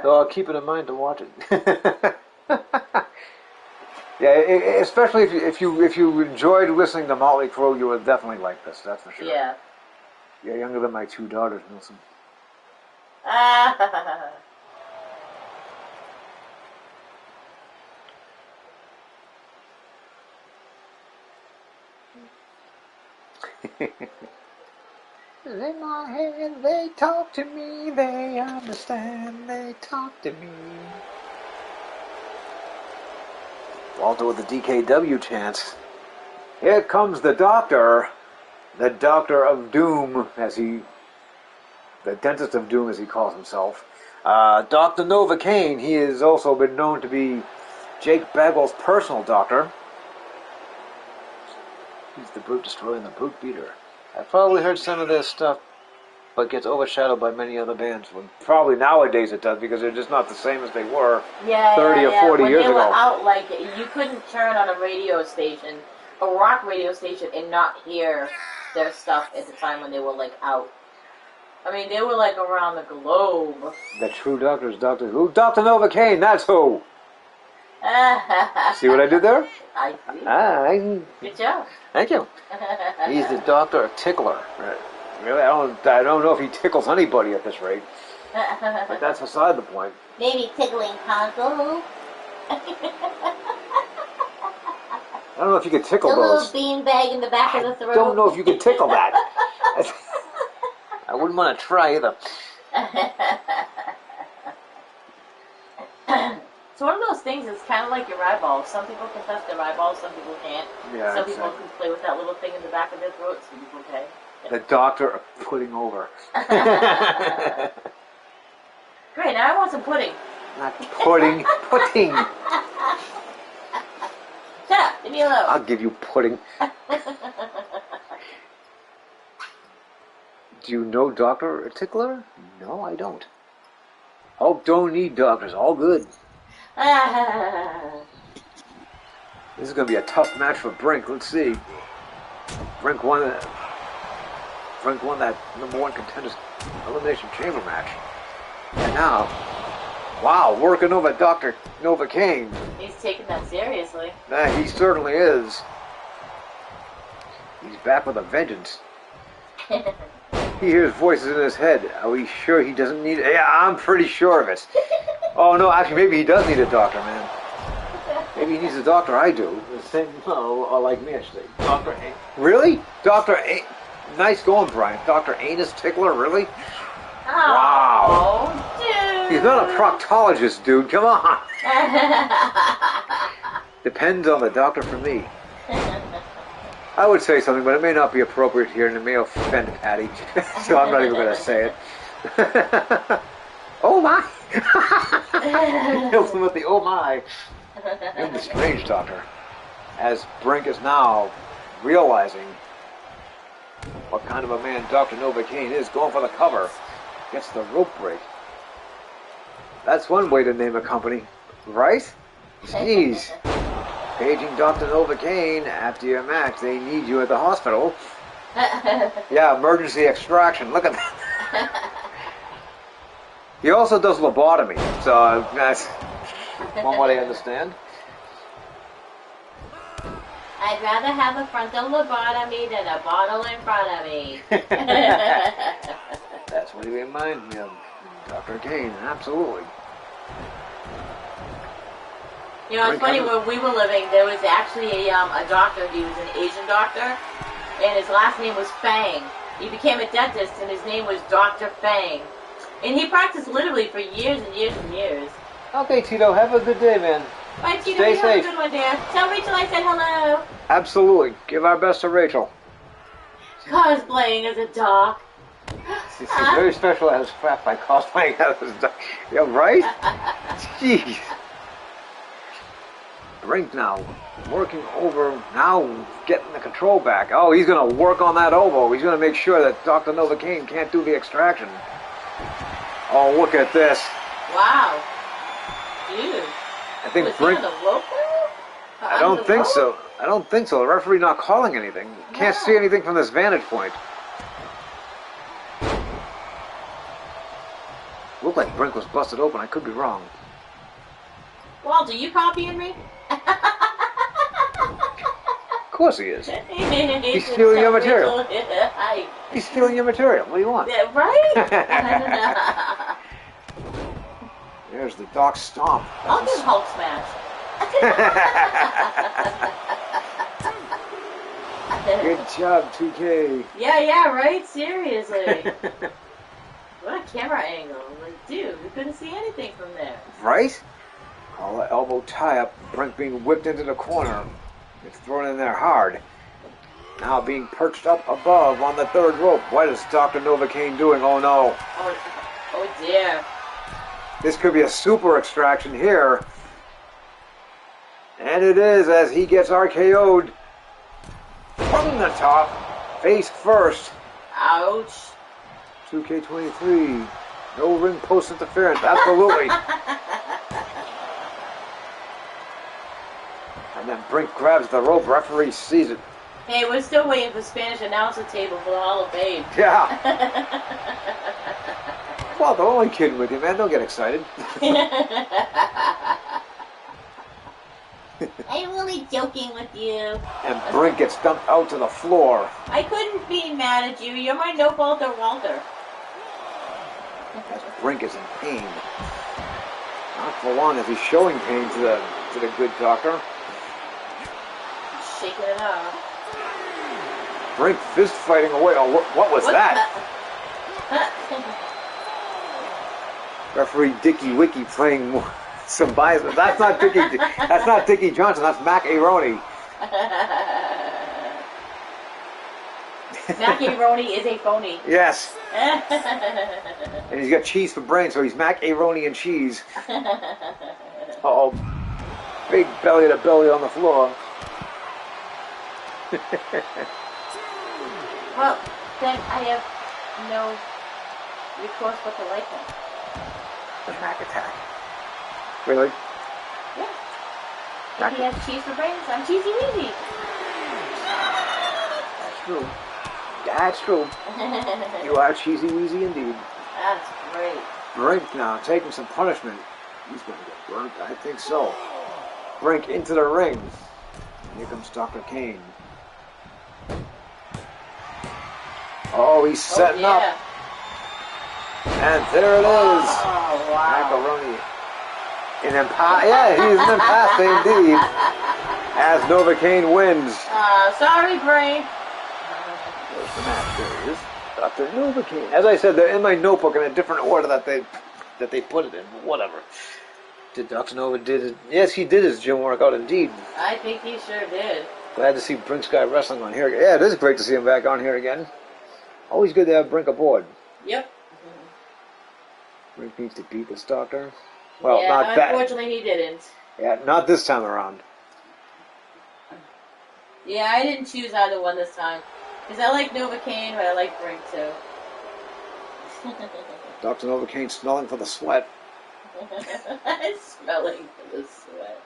So I'll keep it in mind to watch it. Yeah, especially if you enjoyed listening to Motley Crue, you would definitely like this. That's for sure. Yeah. You're younger than my 2 daughters, Nilsson. In my head, they talk to me, they understand, they talk to me. Walter with the DKW chants. Here comes the Doctor of Doom, the Dentist of Doom, as he calls himself. Dr. Novocaine, he has also been known to be Jake Bagwell's personal doctor. He's the Brute Destroyer and the Brute Beater. I've probably heard some of this stuff, but gets overshadowed by many other bands. Well, probably nowadays it does, because they're just not the same as they were 30 or 40 years ago. When they were out, you couldn't turn on a radio station, a rock radio station, and not hear their stuff at the time when they were, out. They were, around the globe. The true doctor is Doctor Who. Dr. Novocaine, that's who! See what I did there? I see. Good job. Thank you. He's the Doctor of Tickler. Really, I don't know if he tickles anybody at this rate. But that's beside the point. Maybe tickling console. I don't know if you could tickle the those. The little beanbag in the back of the throat. I don't know if you could tickle that. I wouldn't want to try either. It's one of those things, it's kind of like your eyeballs. Some people can touch their eyeballs, some people can't. Yeah, some people can play with that little thing in the back of their throat, some people can. The Doctor of putting over. Great, now I want some pudding. Not pudding. Pudding. Shut up, leave me alone. I'll give you pudding. Do you know Dr. Tickler? No, I don't. Oh, don't need doctors. All good. This is going to be a tough match for Brink. Let's see. Brink won that #1 contenders elimination chamber match. And now, wow, working over Dr. Novocaine. He's taking that seriously. He certainly is. He's back with a vengeance. He hears voices in his head. Are we sure he doesn't need it? Yeah, I'm pretty sure of it. Oh, no, actually, maybe he does need a doctor, man. Maybe he needs a doctor. I do. The same, or like me, actually. Dr. A. Really? Dr. A. Nice going, Brian. Dr. Anus Tickler, really? Oh, Wow. Dude. He's not a proctologist, dude. Come on. Depends on the doctor for me. I would say something, but it may not be appropriate here, and it may offend Patty, so I'm not even going to say it. Oh my! Kills him with the oh my. And the strange doctor, as Brink is now realizing what kind of a man Dr. Novocaine is, going for the cover, gets the rope break. That's one way to name a company, right? Jeez. Paging Dr. Novocaine after your match. They need you at the hospital. Yeah, emergency extraction. Look at that. He also does lobotomy, so that's one way I understand. I'd rather have a frontal lobotomy than a bottle in front of me. That's what he reminds me of. Dr. Kane, absolutely. You know, it's funny, where we were living, there was actually a doctor. He was an Asian doctor, and his last name was Fang. He became a dentist, and his name was Dr. Fang. And he practiced literally for years and years and years. Okay, Tito, have a good day, man. Bye, Tito. Stay You have a safe. good one, dear. Tell Rachel I said hello. Absolutely. Give our best to Rachel. Cosplaying as a dog. She's very special at his craft by cosplaying as a dog. Yeah, right? Jeez. Brink now working over, now getting the control back. Oh, he's going to work on that elbow. He's going to make sure that Dr. Novocaine can't do the extraction. Oh, look at this. Wow. Dude. I think Was Brink... he on the rope there? I don't think so. I don't think so. The referee not calling anything. Can't see anything from this vantage point. Looked like Brink was busted open. I could be wrong. Walter, you copying me? Of course he is. He's stealing your material. He's stealing your material. What do you want? Yeah, right? There's the Doc Stomp. I'll do Hulk smash. Good job, 2K. Yeah, right? Seriously. What a camera angle. Like, dude, we couldn't see anything from there. Right? All the elbow tie-up. Brink being whipped into the corner. It's thrown in there hard. Now being perched up above on the third rope. What is Dr. Novocaine doing? Oh no. Oh dear. This could be a super extraction here. And it is, as he gets RKO'd from the top, face first. Ouch. 2K23. No ring post interference. Absolutely. And then Brink grabs the rope. Referee sees it. Hey, we're still waiting for Spanish announcer table for the Hall of Fame. Yeah. Well, they're only kidding with you, man. Don't get excited. I'm only joking with you. And Brink gets dumped out to the floor. I couldn't be mad at you. You're my no-faulter Walter. As Brink is in pain. Not for long as he's showing pain to the good doctor. Shaking it off. Brink fist fighting away. Oh, what was that? Referee Dickie Wiki playing some bias. That's not Dickie. That's not Dickie Johnson. That's Mac Aroni. Macaroni is a phony. Yes. And he's got cheese for brains, so he's macaroni and cheese. Uh-oh. Big belly to belly on the floor. Well, then I have no recourse but to like him. The Mac attack. Really? Yeah. If he has cheese for brains, I'm cheesy weezy. That's true. That's true. You are cheesy weezy indeed. That's great. Brink now taking some punishment. He's going to get burnt. I think so. Brink into the ring. Here comes Dr. Kane. Oh, he's setting up. And there it is. Oh, wow. Macaroni. An impasse. Yeah, he's an impasse indeed. As Novocaine wins. Sorry, Brain. There's the match. There he is. Dr. Novocaine. As I said, they're in my notebook in a different order that they put it in. Whatever. Did Dr. Nova did it? Yes, he did his gym workout indeed. I think he sure did. Glad to see Brink Sky Wrestling on here. Yeah, it is great to see him back on here again. Always good to have Brink aboard. Yep. Brink needs to beat this doctor. Well, yeah, not that. Unfortunately, he didn't. Yeah, not this time around. Yeah, I didn't choose either one this time. Because I like Novocaine, but I like Brink too. Dr. Novocaine smelling for the sweat. Smelling for the sweat.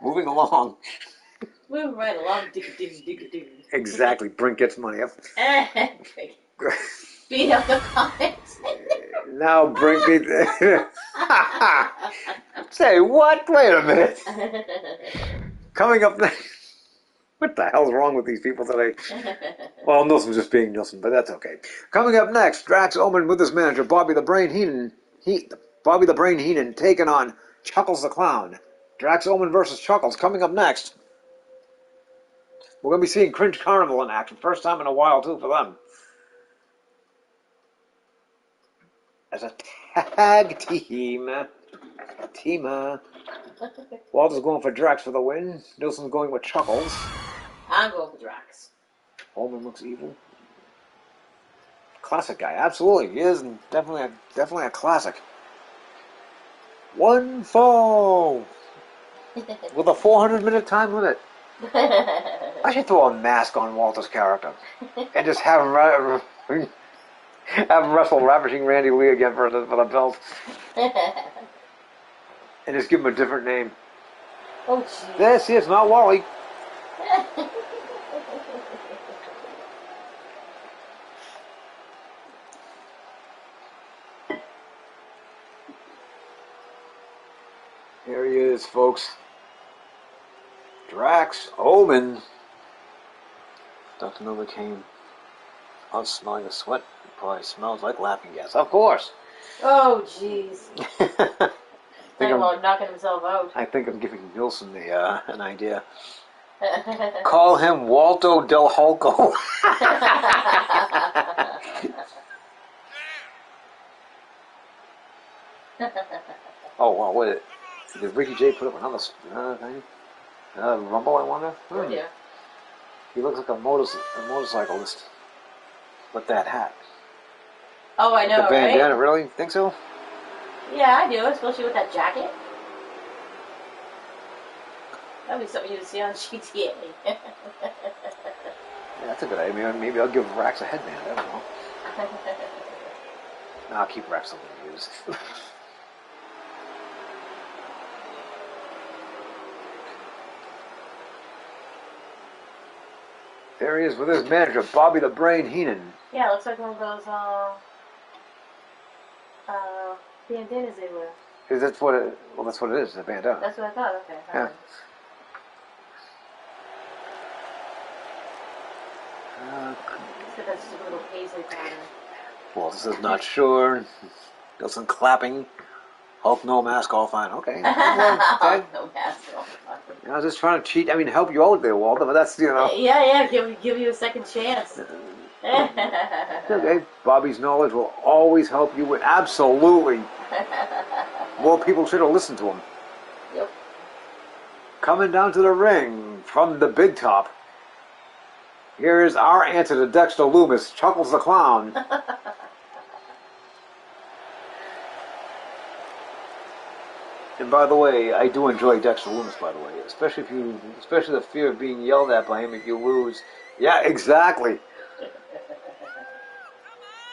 Moving along. Moving right along. Dig. Exactly. Brink gets money up. Beat up the comments. Now Brink beat. Say what? Wait a minute. Coming up next. What the hell's wrong with these people today? Well, Nilson's just being Nilson, but that's okay. Coming up next, Drax Omen with his manager, Bobby the Brain Heenan. Bobby the Brain Heenan taking on Chuckles the Clown. Drax Omen versus Chuckles coming up next. We're going to be seeing Cringe Carnival in action. First time in a while, too, for them. As a tag team. Walter's going for Drax for the win. Nilson's going with Chuckles. I'm going for Drax. Omen looks evil. Classic guy, absolutely. He is definitely a classic. One fall with a 400-minute time limit. I should throw a mask on Walter's character and just have him wrestle Ravishing Randy Lee again for the belt, and just give him a different name. Oh, jeez. This is not Wally. Here he is, folks. Drax Omen. Dr. Novocaine. I'm smelling the sweat. It probably smells like laughing gas. Of course. Oh, jeez. Knocking himself out. I think I'm giving Nilsson an idea. Call him Waldo Del Hulko. Oh, wow, wait. Did Ricky Jay put up another thing? Rumble, I wonder? Oh, yeah. He looks like a motorcyclist with that hat. Oh, I know, the bandana, right? really? Think so? Yeah, I do, especially with that jacket. That'd be something you'd see on GTA. Yeah, that's a good idea. Maybe I'll give Rax a headband. I don't know. I'll keep Rax amused. There he is with his manager, Bobby the Brain Heenan. Yeah, it looks like one of those bandanas they wear. Is that what it? Well, that's what it is. A bandana. That's what I thought. Okay. Yeah. That's just a little paisley pattern. Walter says not sure. Does some clapping. Hulk no mask, all fine. Okay. No mask, all fine. I was just trying to cheat. I mean, help you out there, Walter. But that's Yeah. Give you a second chance. Okay. Bobby's knowledge will always help you with absolutely. More people should have listened to him. Yep. Coming down to the ring from the big top. Here is our answer to Dexter Loomis, Chuckles the Clown. And by the way, I do enjoy Dexter Loomis, by the way, especially the fear of being yelled at by him if you lose. Yeah, exactly.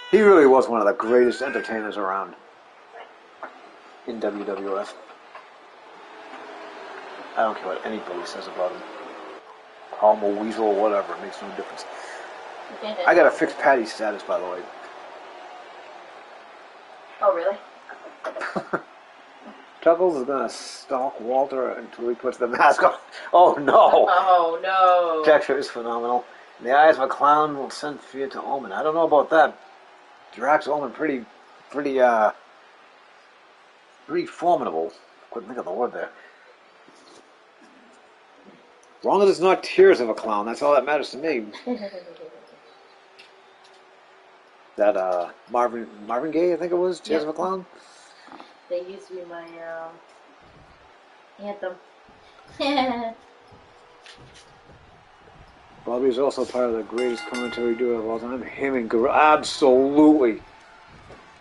He really was one of the greatest entertainers around in WWF. I don't care what anybody says about him. Call him a weasel or whatever, it makes no difference. I got a fixed Patty status, by the way. Oh, really? Chuckles is going to stalk Walter until he puts the mask on. Oh, no. Oh, no. Dexter is phenomenal. In the eyes of a clown will send fear to Omen. I don't know about that. Drax Omen pretty formidable. Couldn't think of the word there. As long as it's not Tears of a Clown, that's all that matters to me. That Marvin Gaye, I think it was, Tears of a Clown. They used to be my anthem. Bobby's also part of the greatest commentary duo of all time. Him and Gorilla, absolutely.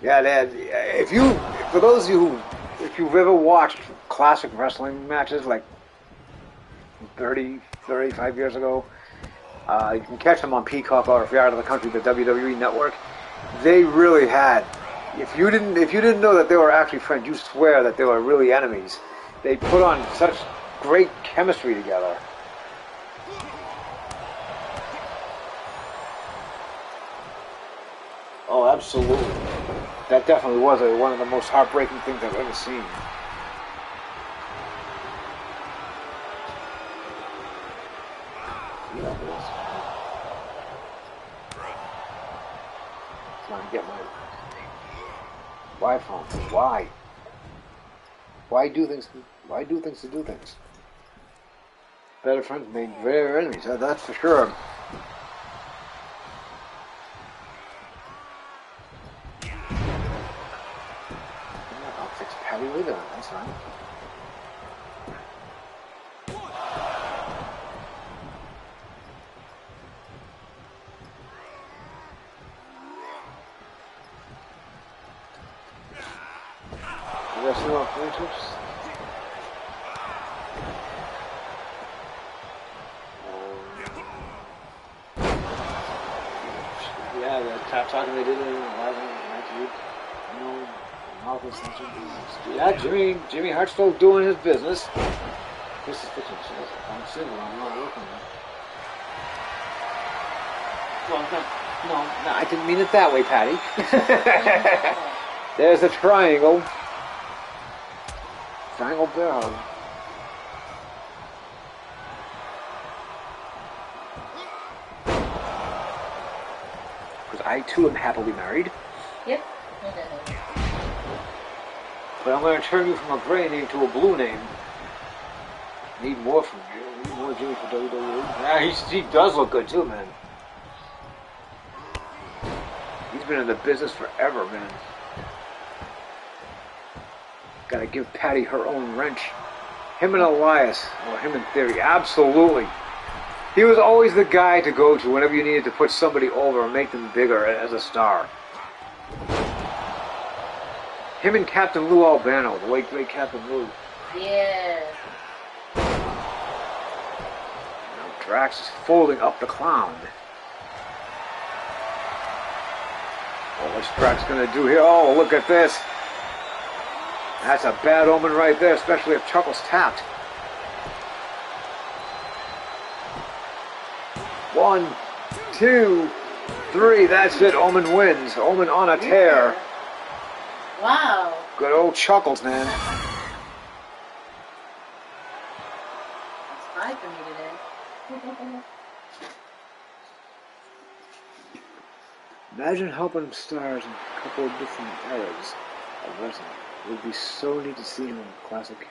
Yeah, Dad. For those of you if you've ever watched classic wrestling matches like 30, 35 years ago, you can catch them on Peacock, or if you're out of the country, the WWE Network. They really had. If you didn't know that they were actually friends, you swear that they were really enemies. They put on such great chemistry together. Oh, absolutely. That definitely was one of the most heartbreaking things I've ever seen. Trying to get my Wi-Fi. Why? Why do things to do things? Better friends made better enemies. That's for sure. I'll fix Patty with it. That's fine. You guys see what friendships? Yeah, the top talking they did in 11, mouth extension. Yeah, Jimmy Hart's still doing his business. This is fixing shit. I'm single. I'm not working. Well, no, I didn't mean it that way, Patty. There's a triangle. Triangle bear hug. Because I too am happily married. Yep. But I'm going to turn you from a gray name to a blue name. Need more from you. Need more Jimmy for WWE. Yeah, he does look good too, man. He's been in the business forever, man. Gotta give Patty her own wrench. Him and Elias, or him in Theory, absolutely. He was always the guy to go to whenever you needed to put somebody over and make them bigger as a star. Him and Captain Lou Albano, the late great Captain Lou. Yeah. Now Drax is folding up the clown. Oh, what's Drax gonna do here? Oh, look at this. That's a bad omen right there, especially if Chuckles tapped. 1, 2, 3. That's it. Omen wins. Omen on a tear. Wow. Good old Chuckles, man. That's fine for me today. Imagine helping stars in a couple of different eras of wrestling. It would be so neat to see him in classic.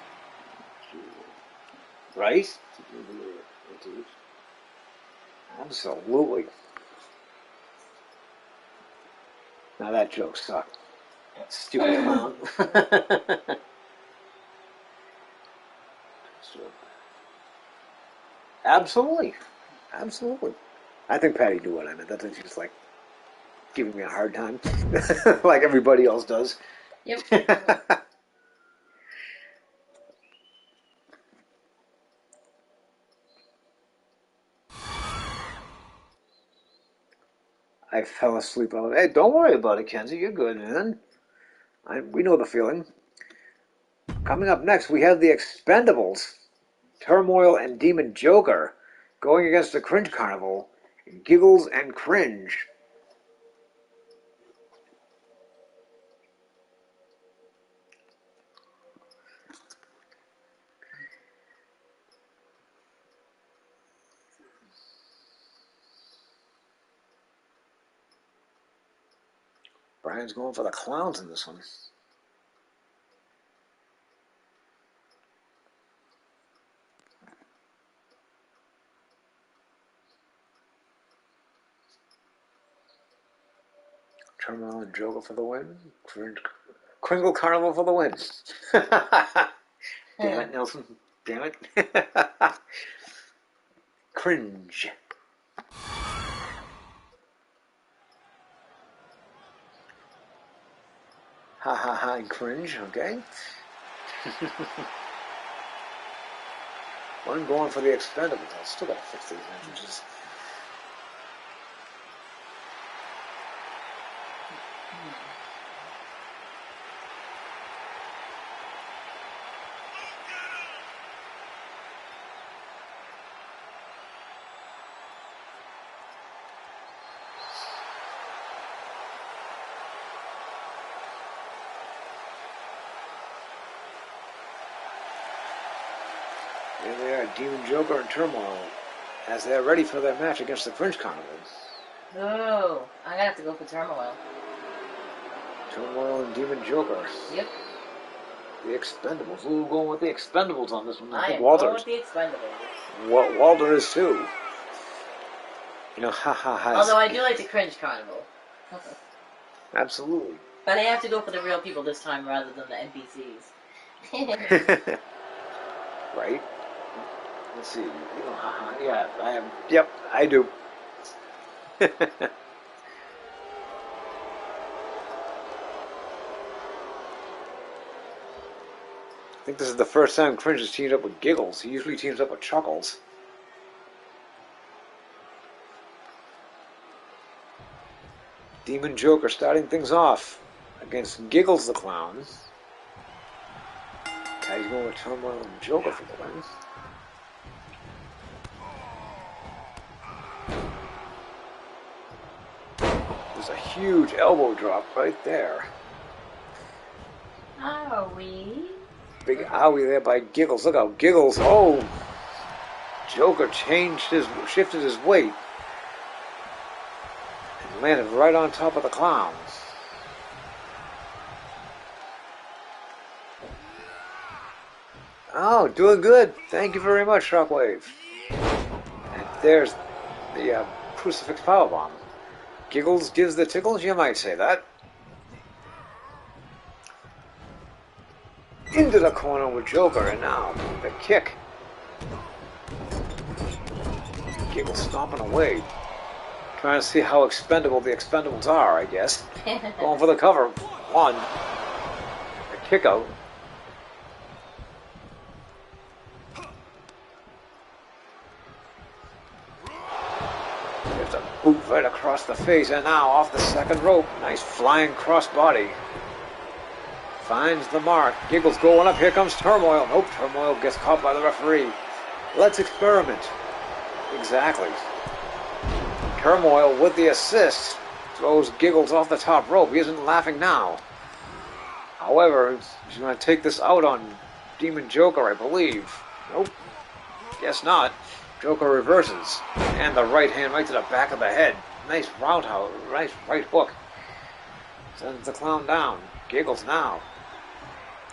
Right? Absolutely. Now that joke sucked. Stupid clown. Absolutely. Absolutely. I think Patty knew what I meant. I think she was like giving me a hard time, like everybody else does. Yep. I fell asleep. Hey, don't worry about it, Kenzie. You're good, man. We know the feeling. Coming up next, we have the Expendables, Turmoil and Demon Joker, going against the Cringe Carnival, Giggles and Cringe. Brian's going for the clowns in this one. Turmoil and Joker for the win. Kringle Carnival for the win. Damn it, Nelson. Damn it. Cringe. Ha ha ha and cringe, okay. One going for the Expendables. I still gotta fix these entrances. Here they are, Demon Joker and Turmoil, as they're ready for their match against the Cringe Carnival. Oh, I'm gonna have to go for Turmoil. Turmoil and Demon Joker. Yep. The Expendables. Ooh, going with the Expendables on this one. I am Walter going with the Expendables. Walter is too. You know, ha ha ha. Although I do like the Cringe Carnival. Absolutely. But I have to go for the real people this time rather than the NPCs. Right? Let's see. You know, haha. Yeah, I am. Yep, I do. I think this is the first time Cringe has teamed up with Giggles. He usually teams up with Chuckles. Demon Joker starting things off against Giggles the Clown. He's going with Turmoil and Joker for the win. There's a huge elbow drop right there. Owie. Big owie there by Giggles. Look how Giggles. Oh! Joker shifted his weight. And landed right on top of the clown. Oh, doing good. Thank you very much, Shockwave. And there's the crucifix powerbomb. Giggles gives the tickles, you might say that. Into the corner with Joker, and now the kick. Giggles stomping away. Trying to see how expendable the Expendables are, I guess. Going for the cover. One. A kick out. There's a boot right across the face, and now off the second rope. Nice flying crossbody. Finds the mark. Giggles going up. Here comes Turmoil. Nope, Turmoil gets caught by the referee. Let's experiment. Exactly. Turmoil with the assist. Throws Giggles off the top rope. He isn't laughing now. However, he's going to take this out on Demon Joker, I believe. Nope. Guess not. Joker reverses. And the right hand right to the back of the head. Nice roundhouse. Nice right hook. Sends the clown down. Giggles now.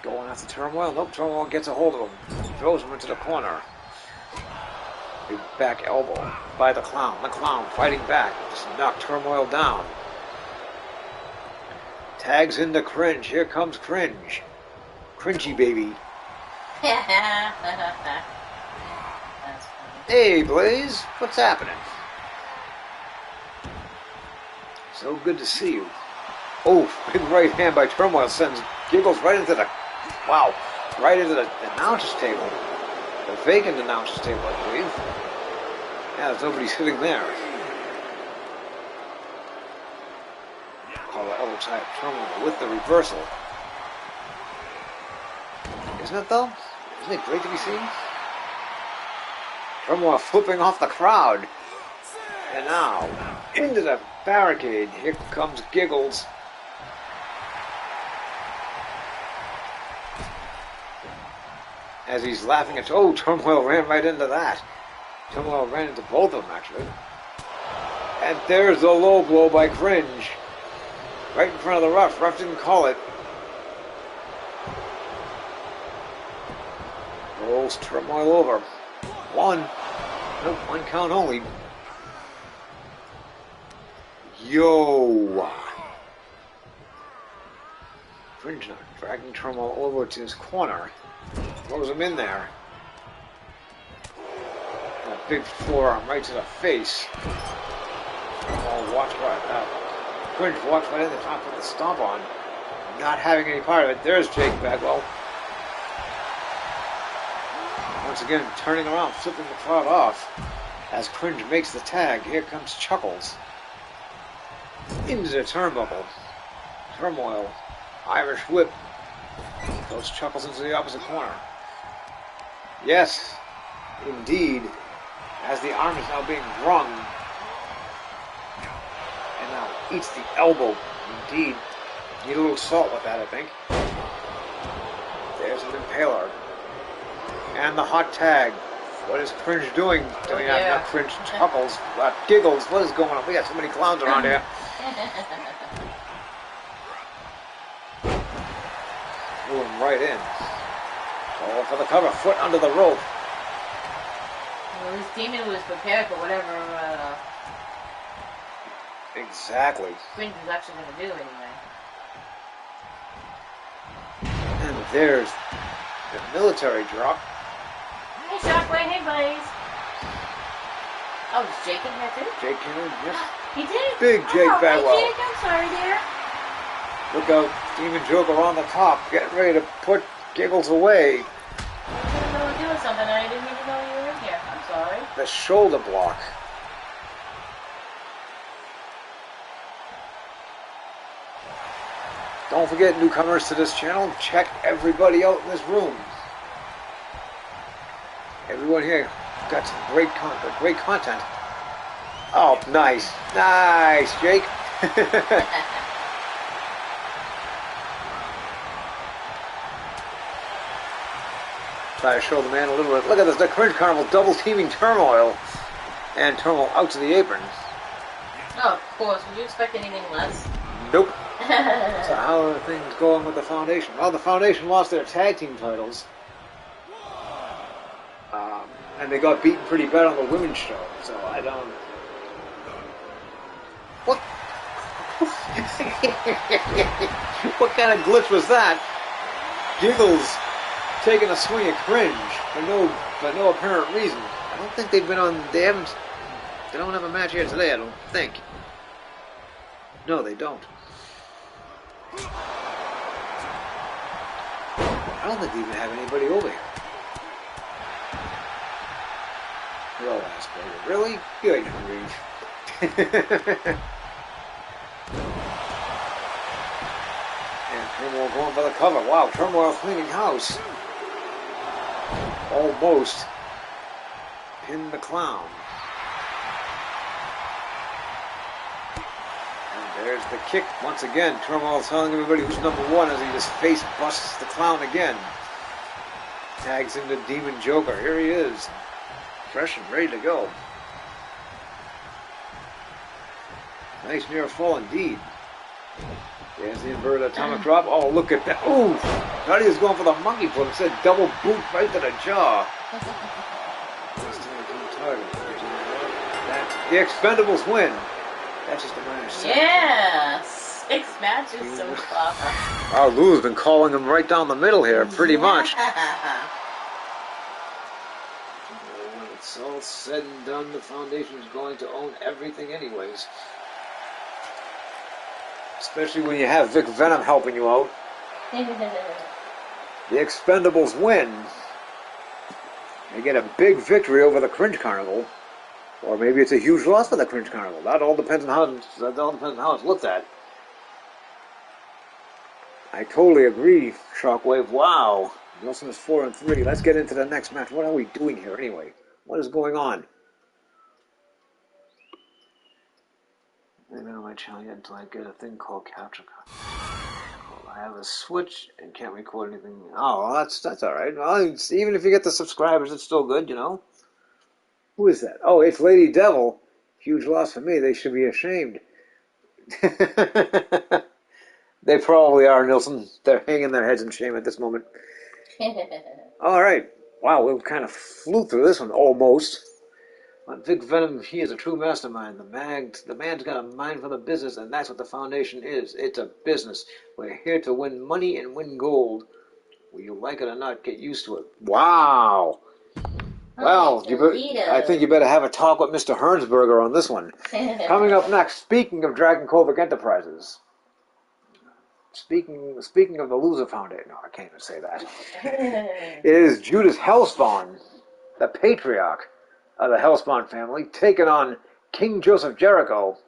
Going after Turmoil. Nope, Turmoil gets a hold of him. Throws him into the corner. Big back elbow by the clown. The clown fighting back. Just knocked Turmoil down. Tags into Cringe. Here comes Cringe. Cringy baby. That's funny. Hey, Blaze. What's happening? So good to see you. Oh, big right hand by Turmoil sends Giggles right into the... Wow. Right into the announcer's table. The vacant announcer's table, I believe. Yeah, there's nobody sitting there. Call the elbow tie of Turmoil with the reversal. Isn't it, though? Isn't it great to be seen? Turmoil flipping off the crowd. And now, into the barricade. Here comes Giggles. As he's laughing at... Oh, Turmoil ran right into that. Turmoil ran into both of them, actually. And there's the low blow by Cringe. Right in front of the ref. Ref didn't call it. Rolls Turmoil over. One. Nope, one count only. Yo! Cringe now dragging Turmoil over to his corner. Throws him in there. And a big forearm right to the face. Oh, watch right. Cringe walks right in the top with the stomp on. Not having any part of it. There's Jake Bagwell. Once again, turning around, flipping the crowd off. As Cringe makes the tag, here comes Chuckles. Into the turnbuckle. Turmoil. Irish whip. Goes Chuckles into the opposite corner. Yes, indeed. As the arm is now being wrung. And now eats the elbow. Indeed. Need a little salt with that, I think. There's an impaler. And the hot tag. What is Cringe doing? Not Cringe, Chuckles. Giggles. What is going on? We got so many clowns around here. Moving right in. Oh, for the cover. Foot under the rope. Well, this demon was prepared for whatever exactly. Cringe was actually going to do anyway. And there's the military drop. Hey, Shockwave. Hey, buddies. Oh, is Jake in here too? Jake came in, yes. He did? Big Jake Bagwell. Hey, Jake, I'm sorry, dear. Look out, Demon Joker on the top, getting ready to put Giggles away. I was in the middle of doing something and I didn't even know you were in here. I'm sorry. The shoulder block. Don't forget, newcomers to this channel, check everybody out in this room. Everyone here got some great content. Oh, nice. Nice, Jake. Try to show the man a little bit. Look at this, the Cringe Carnival double teaming Turmoil. And Turmoil out to the apron. Oh, of course. Would you expect anything less? Nope. So how are things going with the Foundation? Well, the Foundation lost their tag team titles. And they got beaten pretty bad on the women's show. So I don't... What? What kind of glitch was that? Giggles taking a swing at Cringe for no apparent reason. I don't think they've been on... They don't have a match here today, I don't think. No, they don't. I don't think they even have anybody over here. Real ass burger. Really? Good grief. And Turmoil going for the cover. Wow, Turmoil cleaning house. Almost pinned the clown. And there's the kick once again. Turmoil telling everybody who's number one as he just face busts the clown again. Tags into Demon Joker. Here he is. Fresh and ready to go. Nice near fall indeed. There's the inverted atomic drop. Oh, look at that. Ooh! Thought he was going for the monkey flip. Instead, double boot right to the jaw. The Expendables win. That's just a minor set. Yeah! 6 matches so far. Oh, Lou's been calling him right down the middle here, pretty much. When it's all said and done, the Foundation is going to own everything anyways. Especially when you have Vic Venom helping you out. The Expendables win. They get a big victory over the Cringe Carnival. Or maybe it's a huge loss for the Cringe Carnival. That all depends on how it's looked at. I totally agree, Shockwave. Wow. Nelson is 4-3. Let's get into the next match. What are we doing here anyway? What is going on? I don't know my channel yet until I get a thing called Capture Card. I have a Switch and can't record anything. Oh, well, that's all right. Well, even if you get the subscribers, it's still good, you know. Who is that? Oh, it's Lady Devil. Huge loss for me. They should be ashamed. They probably are, Nilsson. They're hanging their heads in shame at this moment. All right. Wow, we kind of flew through this one, almost. But Vic Venom, he is a true mastermind. The man's got a mind for the business, and that's what the foundation is. It's a business. We're here to win money and win gold. Will you like it or not, get used to it. Wow. Well, I think you better have a talk with Mr. Hernsberger on this one. Coming up next, speaking of Dragon Kovic Enterprises. Speaking of the Loser Foundation. No, I can't even say that. It is Judas Hellspawn, the patriarch of the Hellspawn family, taking on King Joseph Jericho.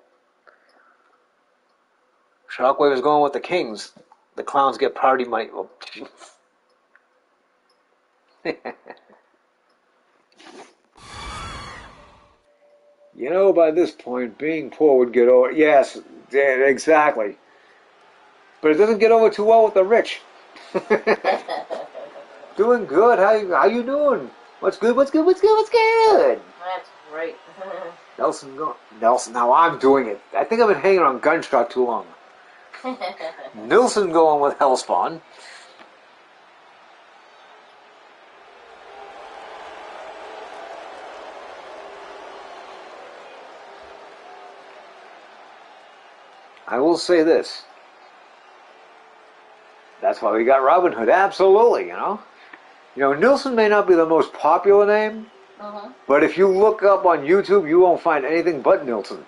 Shockwave is going with the Kings. The clowns get party money. Well, you know, by this point, being poor would get over. Yes, exactly. But it doesn't get over too well with the rich. Doing good. How you doing? What's good? What's good? That's great. Nelson, now I'm doing it. I think I've been hanging on Gunshot too long. Nilsson going with Hellspawn. I will say this. That's why we got Robin Hood. Absolutely, you know. You know, Nilsson may not be the most popular name, but if you look up on YouTube, you won't find anything but Nilsson.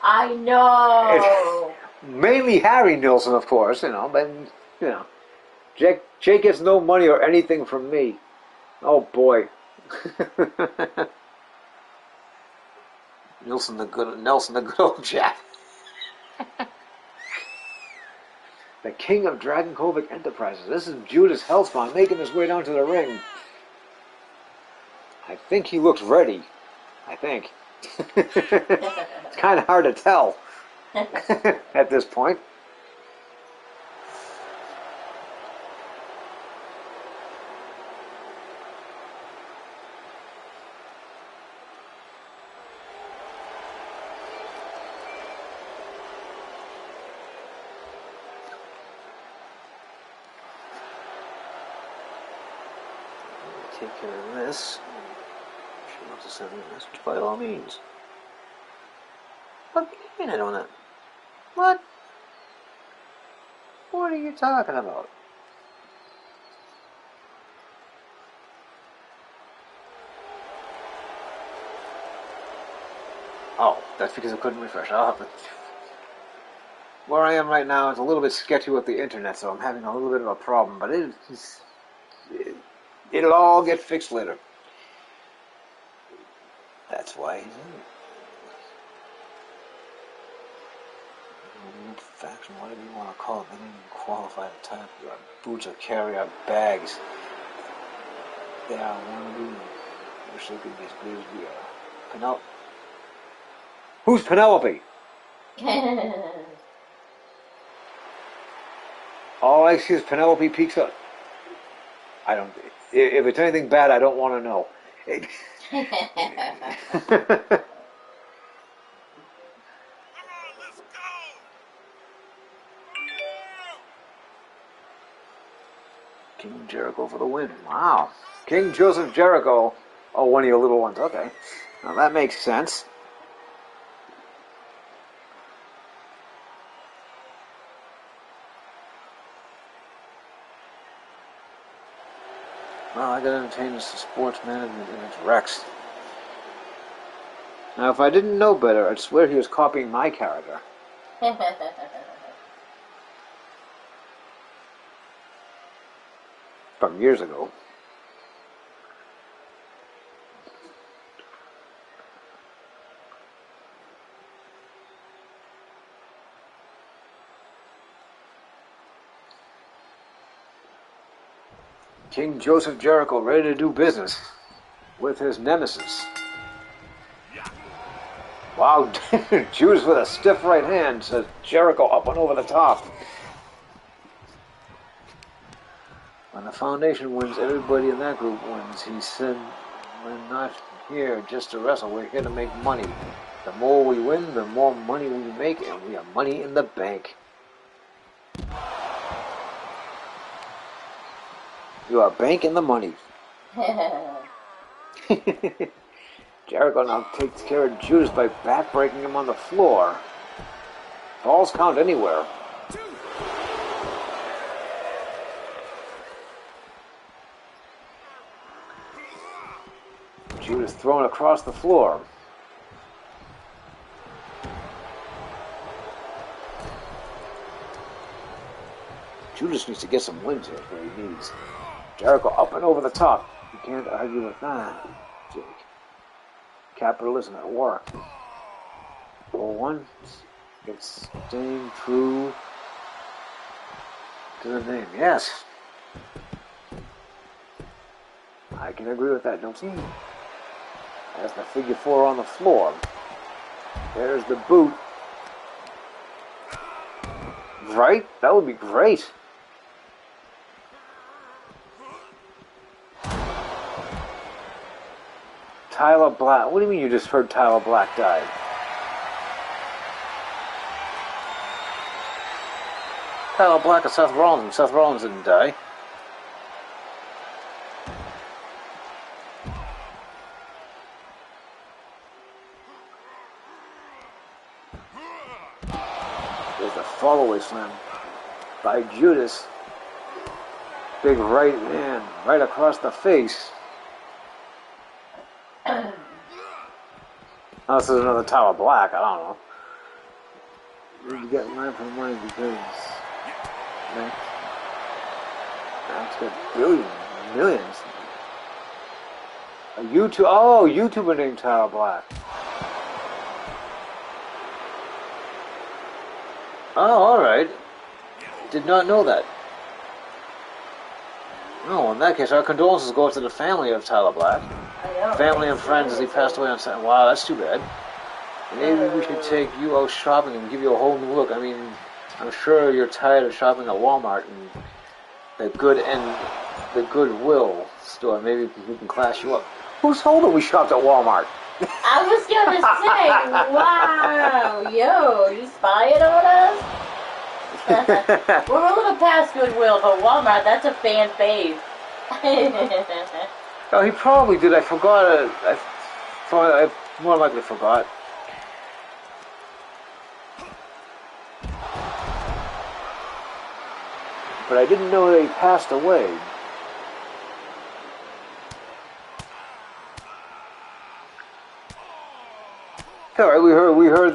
I know. It's mainly Harry Nilsson, of course, you know, but, you know. Jake gets no money or anything from me. Oh, boy. Nelson the good old Jack. The king of Dragon Kovic Enterprises. This is Judas Hellspawn making his way down to the ring. I think he looks ready. I think. It's kind of hard to tell at this point. Take care of this. She wants to send me a message by all means. What are you doing that? What? What are you talking about? Oh, that's because I couldn't refresh. I'll have to. Where I am right now is a little bit sketchy with the internet, so I'm having a little bit of a problem, but it'll all get fixed later. That's why. Faction, whatever you want to call it, they didn't even qualify to tie up your boots or carry our bags. They are one of you. Wish they could be as good as we are. Penelope. Who's Penelope? All I see is Penelope peeks up. I don't. If it's anything bad, I don't want to know. King Jericho for the win. Wow. King Joseph Jericho. Oh, one of your little ones. Okay. Now that makes sense. Well, I got entertainment to sports management and it's Rex. Now, if I didn't know better, I'd swear he was copying my character. from years ago. King Joseph Jericho ready to do business with his nemesis. Wow, Judas with a stiff right hand, says Jericho up and over the top. When the Foundation wins, everybody in that group wins. He said, we're not here just to wrestle, we're here to make money. The more we win, the more money we make, and we have money in the bank. You are banking the money. Jericho now takes care of Judas by backbreaking him on the floor. Falls count anywhere. Judas thrown across the floor. Judas needs to get some wins here, where he needs. Jericho up and over the top. You can't argue with that, Jake. Capitalism at work. 4-1. It's staying true to the name. Yes. I can agree with that, don't you? There's the figure 4 on the floor. There's the boot. Right? That would be great. Tyler Black. What do you mean you just heard Tyler Black died? Tyler Black and Seth Rollins, and Seth Rollins didn't die. There's the fallaway slam by Judas. Big right hand right across the face. Oh, this is another Tyler Black, I don't know. You get line for money because Max got millions. A YouTuber named Tyler Black. Oh, alright. Did not know that. Oh, in that case, our condolences go to the family of Tyler Black. Family and friends as he passed away on Saturday. Wow, that's too bad. Maybe we should take you out shopping and give you a whole new look. I mean, I'm sure you're tired of shopping at Walmart and the Goodwill store. Maybe we can class you up. Who's told that we shopped at Walmart? I was gonna say, wow, yo, you spying on us? We're a little past Goodwill, but Walmart, that's a fan fave. Oh, he probably did. I forgot. I more likely forgot. But I didn't know that he passed away. All right, we heard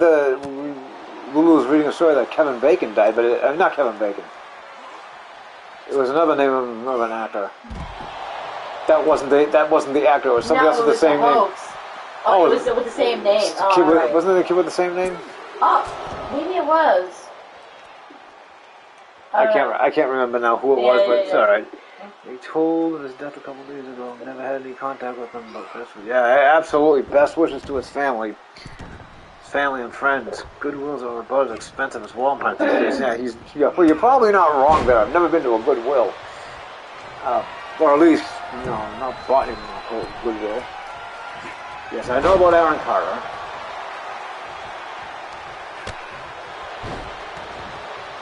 Lulu was reading a story that Kevin Bacon died, but not Kevin Bacon. It was another name of an actor. That wasn't the actor. It was somebody else with the same name. Oh, it was with the same name. Right. Wasn't it the kid with the same name? Oh, maybe it was. I can't remember now who it was, but it's all right. They told of his death a couple days ago. Never had any contact with him, but absolutely. Best wishes to his family and friends. Goodwills are about as expensive as Walmart these days. Well, you're probably not wrong there. I've never been to a Goodwill, or at least not bought anything from Goodwill. Yes, I know about Aaron Carter.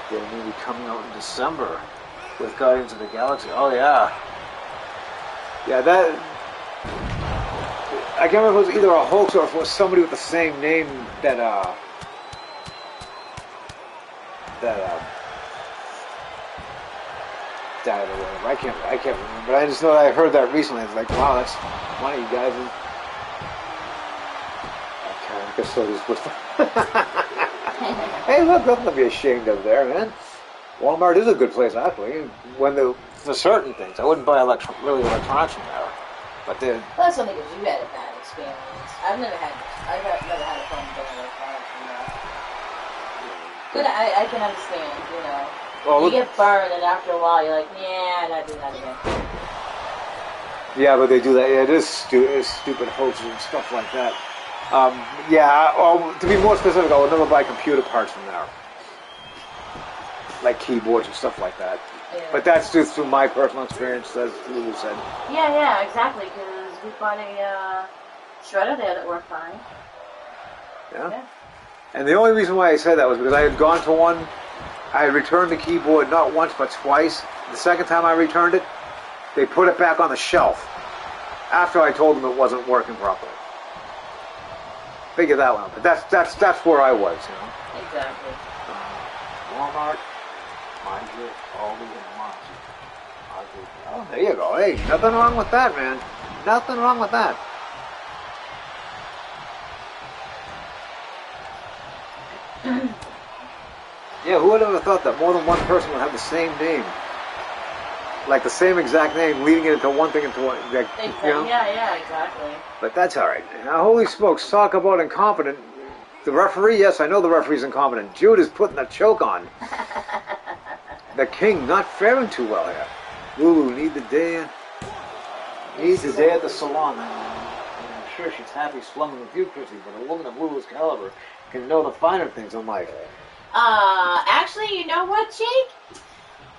Their movie coming out in December with Guardians of the Galaxy. Oh yeah, that. I can't remember if it was either a hoax or if it was somebody with the same name that died or whatever. I can't remember, but I just know that I heard that recently. It's like, wow, that's one of you guys. I guess so. Just with. Hey, look, nothing to be ashamed of there, man. Walmart is a good place, actually. When the for certain things. I wouldn't buy electronics from there. But then, Well, that's only because you had a bad experience. I've never had a problem buying electronics from there. But I can understand, you know. Well, you get burned, and after a while, you're like, yeah, I'm not doing that again. Yeah, but they do that. Yeah, it is stupid hoaxes and stuff like that. To be more specific, I would never buy computer parts from there. Like keyboards and stuff like that. Yeah. But that's just through my personal experience, as Lulu said. Yeah, exactly, because we bought a shredder there that worked fine. Yeah. And the only reason why I said that was because I had gone to one, I had returned the keyboard not once but twice. The second time I returned it, they put it back on the shelf after I told them it wasn't working properly. Figure that one out. But that's where I was, you know. Exactly. Walmart, mind you, Aldi and Monty. Oh, there you go. Hey, nothing wrong with that, man. Nothing wrong with that. Yeah, who would have ever thought that more than one person would have the same name? Like the same exact name, leading it into one thing into one. Like, exactly. You know? Yeah, exactly. But that's all right. Now, holy smokes, talk about incompetent. The referee, yes, I know the referee's incompetent. Jude is putting a choke on. The king not faring too well here. Lulu needs the day at the salon. I'm sure she's happy slumming with you, Chrissy, but a woman of Lulu's caliber can know the finer things in life. Actually, you know what, Jake?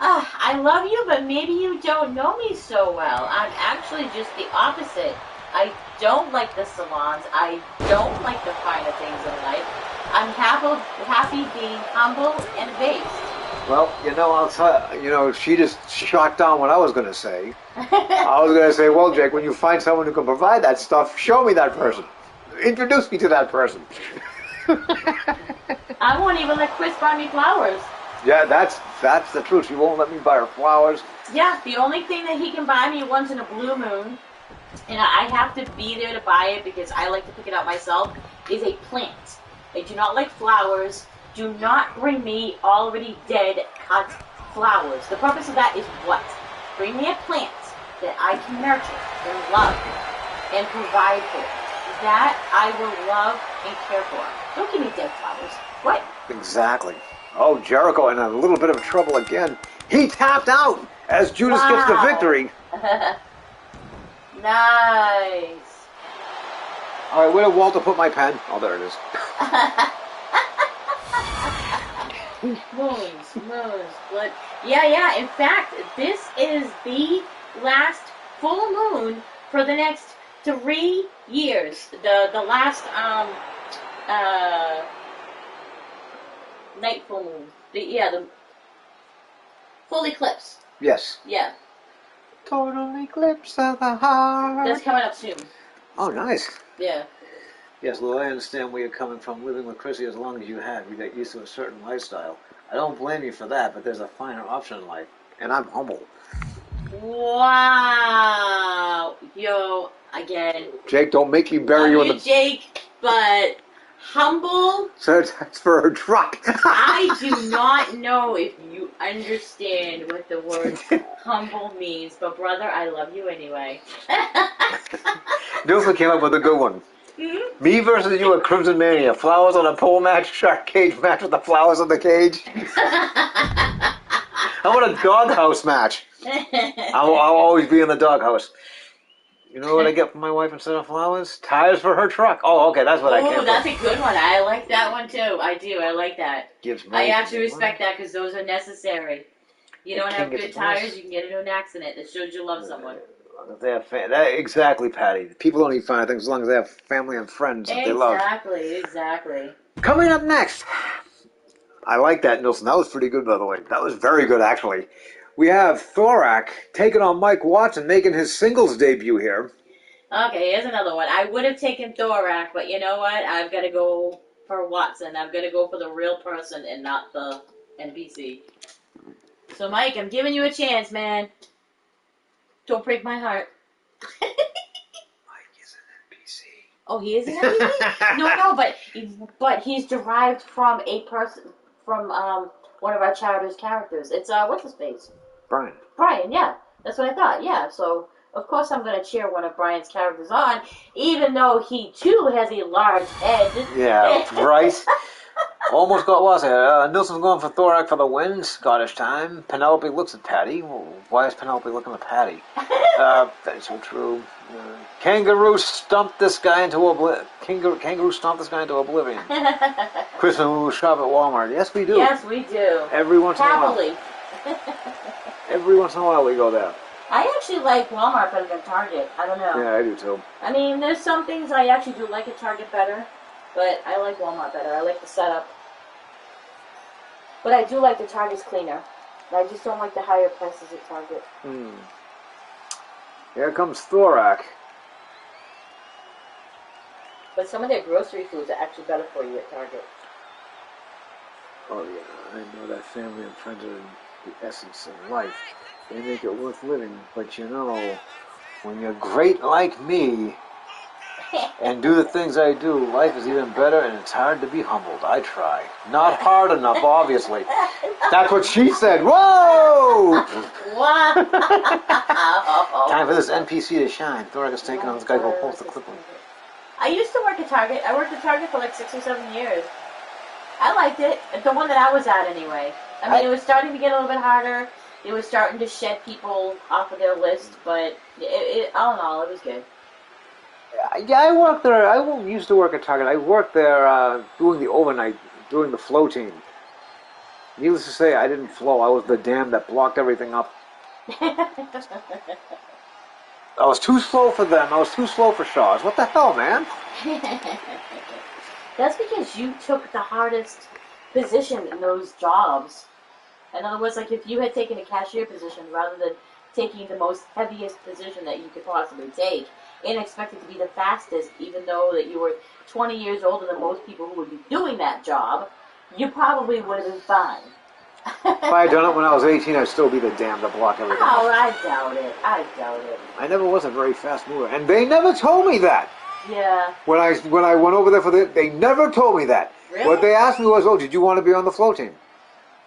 I love you, but maybe you don't know me so well. I'm actually just the opposite. I don't like the salons. I don't like the finer things in life. I'm happy being humble and based. Well, you know, I'll tell you, she just shot down what I was going to say. I was going to say, well, Jake, when you find someone who can provide that stuff, show me that person. Introduce me to that person. I won't even let Chris buy me flowers. Yeah, that's the truth. She won't let me buy her flowers. Yeah, the only thing that he can buy me once in a blue moon, and I have to be there to buy it because I like to pick it out myself, is a plant. I do not like flowers. Do not bring me already dead cut flowers. The purpose of that is what? Bring me a plant that I can nurture and love and provide for. That I will love and care for. Don't give me dead flowers. What? Exactly. Oh, Jericho in a little bit of trouble again. He tapped out as Judas gets the victory. Nice. All right, where did Walter put my pen? Oh, there it is. Moons. But yeah. In fact, this is the last full moon for the next 3 years. The last night full moon. The full eclipse. Yes. Yeah. Total eclipse of the heart. That's coming up soon. Oh, nice. Yeah. Yes, Lou, I understand where you're coming from. Living with Chrissy as long as you have, you get used to a certain lifestyle. I don't blame you for that, but there's a finer option in life, and I'm humble. Wow. Yo, again. Jake, don't make me bury you in the... Jake, but humble... So that's for her truck. I do not know if you understand what the word humble means, but brother, I love you anyway. Duffer came up with a good one. Mm-hmm. Me versus you at Crimson Mania. Flowers on a pole match, shark cage match with the flowers on the cage. How about a doghouse match? I'll always be in the doghouse. You know what I get for my wife instead of flowers? Tires for her truck. Oh, okay, that's what I get. Oh, that's a good one. I like that one too. I do. I like that. I actually respect that because those are necessary. You don't have good tires, you can get into an accident. It shows you love someone. They have exactly, Patty. People don't need finer things as long as they have family and friends that they love. Exactly. Coming up next. I like that, Nilsson. That was pretty good, by the way. That was very good, actually. We have Thorak taking on Mike Watson, making his singles debut here. Okay, here's another one. I would have taken Thorak, but you know what? I've got to go for Watson. I've got to go for the real person and not the NPC. So, Mike, I'm giving you a chance, man. Don't break my heart. Mike is an NPC. Oh, he is an NPC? No, but he's derived from a person, from one of our chapter's characters. It's, what's his face? Brian. Brian, yeah. That's what I thought, yeah. So, of course I'm going to cheer one of Brian's characters on, even though he, too, has a large head. Yeah, right. Almost got lost there. Nilsson's going for Thorak for the win. Scottish time. Penelope looks at Patty. Well, why is Penelope looking at Patty? That's so true. Kangaroo stomped this guy into oblivion. Kangaroo stomped this guy into oblivion. Chris and we shop at Walmart. Yes, we do. Yes, we do. Every once in a while. Happily. Every once in a while we go there. I actually like Walmart better than Target. I don't know. Yeah, I do too. I mean, there's some things I actually do like at Target better, but I like Walmart better. I like the setup. But I do like the Target's cleaner. I just don't like the higher prices at Target. Here comes Thorak. But some of their grocery foods are actually better for you at Target. Oh yeah, I know that family and friends are the essence of life. They make it worth living. But you know, when you're great like me and do the things I do, life is even better and it's hard to be humbled. I try. Not hard enough, obviously. That's what she said. Whoa! Wow! Time for this NPC to shine. Thorak is taking on this guy who will post the clip. I used to work at Target. I worked at Target for like 6 or 7 years. I liked it. The one that I was at anyway. I mean, it was starting to get a little bit harder. It was starting to shed people off of their list, but all in all, it was good. Yeah, I worked there. I used to work at Target. I worked there doing the overnight, doing the flow team. Needless to say, I didn't flow. I was the dam that blocked everything up. I was too slow for them. I was too slow for Shaw's. What the hell, man? That's because you took the hardest position in those jobs. In other words, like if you had taken a cashier position rather than taking the most heaviest position that you could possibly take and expected to be the fastest, even though that you were 20 years older than most people who would be doing that job, you probably would have been fine. If I had done it when I was 18, I'd still be the dam that blocked everything. Oh, I doubt it. I doubt it. I never was a very fast mover, and they never told me that. Yeah. When I went over there they never told me that. Really? What they asked me was, "Oh, did you want to be on the flow team?"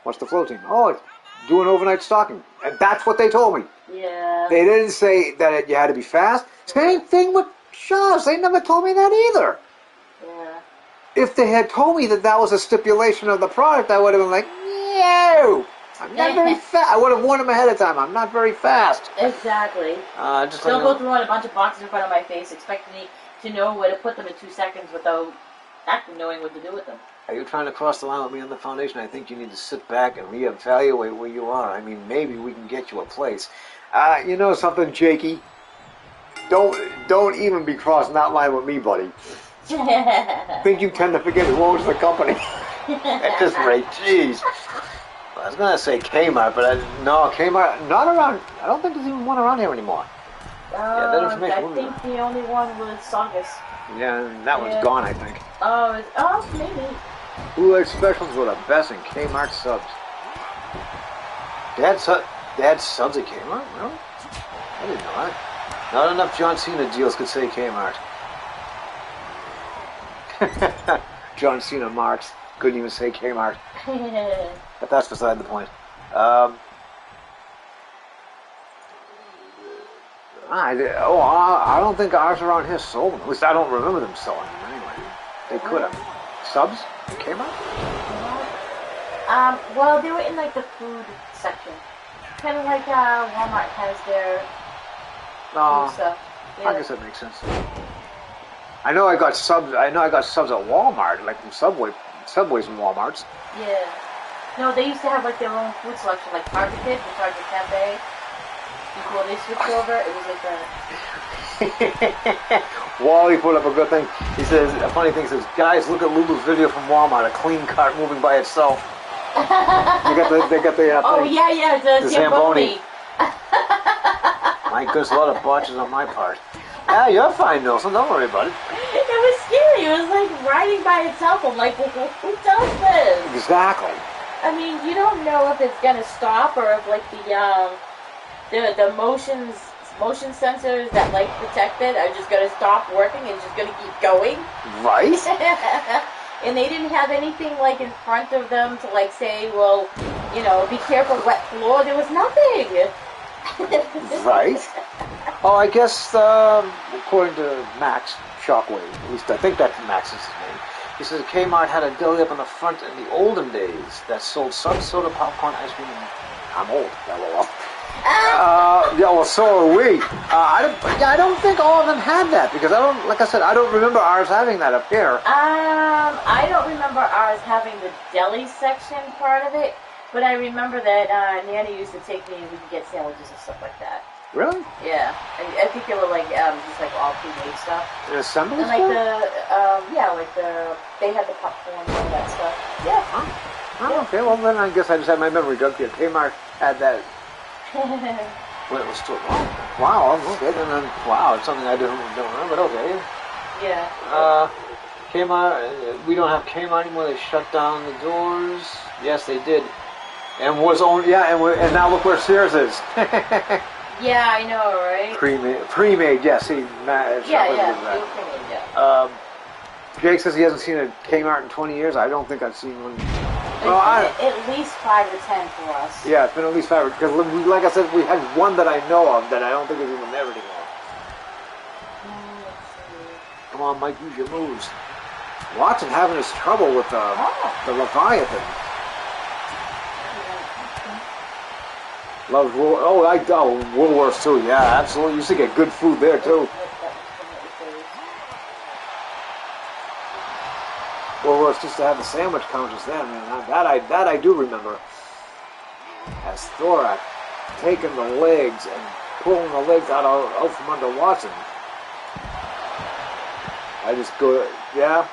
What's the flow team? Oh, it's doing overnight stocking, and that's what they told me. Yeah. They didn't say that you had to be fast. Same thing with Shaw's. They never told me that either. Yeah. If they had told me that was a stipulation of the product, I would have been like, no, I'm not very fast. I would have warned them ahead of time. I'm not very fast. Exactly. Just Don't go throwing a bunch of boxes in front of my face, expecting me to know where to put them in 2 seconds without actually knowing what to do with them. Are you trying to cross the line with me on the foundation? I think you need to sit back and reevaluate where you are. I mean, maybe we can get you a place. You know something, Jakey? Don't even be crossing that line with me, buddy. I think you tend to forget who owns the company. At this rate, jeez. I was gonna say Kmart, but no, Kmart not around. I don't think there's even one around here anymore. Yeah, that information. I think the only one was Saugus. Yeah, that one's gone, I think. Oh, maybe. Bootleg specials were the best in Kmart subs. They had subs at Kmart? Really? I didn't know that. Not enough John Cena deals could say Kmart. John Cena marks. Couldn't even say Kmart. But that's beside the point. I don't think ours around here sold them. At least I don't remember them selling them anyway. They could have. Subs? Kmart? Well, they were in like the food section. Kind of like Walmart has their food stuff. Yeah. I guess that makes sense. I know I got subs at Walmart, like from Subways and Walmarts. Yeah. No, they used to have like their own food selection, like Target did, the Target Cafe. Before they switched over, it was like that. Wally put up a good thing. He says, a funny thing, he says, guys, look at Lulu's video from Walmart, a clean cart moving by itself. They got the oh, thing. yeah, the Zamboni. My goodness, a lot of botches on my part. Yeah, you're fine, Nelson. Don't worry about it. It was scary. It was like riding by itself. I'm like, well, who does this? Exactly. I mean, you don't know if it's gonna stop or if like the motion sensors that like protect it are just gonna stop working and just gonna keep going. Right. And they didn't have anything like in front of them to like say, well, you know, be careful, wet floor. There was nothing. Right. Oh, I guess according to Max Shockwave, at least I think that's Max's name. He says Kmart had a deli up in the front in the olden days that sold sun soda, popcorn, ice cream, and I'm old. LOL. Yeah, well, so are we. I don't think all of them had that because like I said, I don't remember ours having that up here. I don't remember ours having the deli section part of it, but I remember that Nanny used to take me and we could get sandwiches and stuff like that. Really? Yeah, I think they were like just like all pre-made stuff. An assembly and like store? they had the popcorn and all that stuff. Yeah. Huh? Oh, okay. Well, then I guess I just had my memory jug here. Kmart had that. When it was still. Oh, wow. Okay. Then wow, it's something I don't remember. But okay. Yeah. Kmart. We don't have Kmart anymore. They shut down the doors. Yes, they did. And was only and now look where Sears is. Yeah, I know, right? Pre-made, yes. See, Yeah. Jake says he hasn't seen a Kmart in 20 years. I don't think I've seen one. At least 5 to 10 for us. Yeah, it's been at least 5. Because, like I said, we had one that I know of that I don't think is even there anymore. Come on, Mike, use your moves. Watson having his trouble with the Leviathan. Loves World War II. Yeah, absolutely. You used to get good food there too. World War used to have the sandwich counters then, man. That I do remember. As Thorak taking the legs and pulling the legs out from under Watson. I just go, yeah.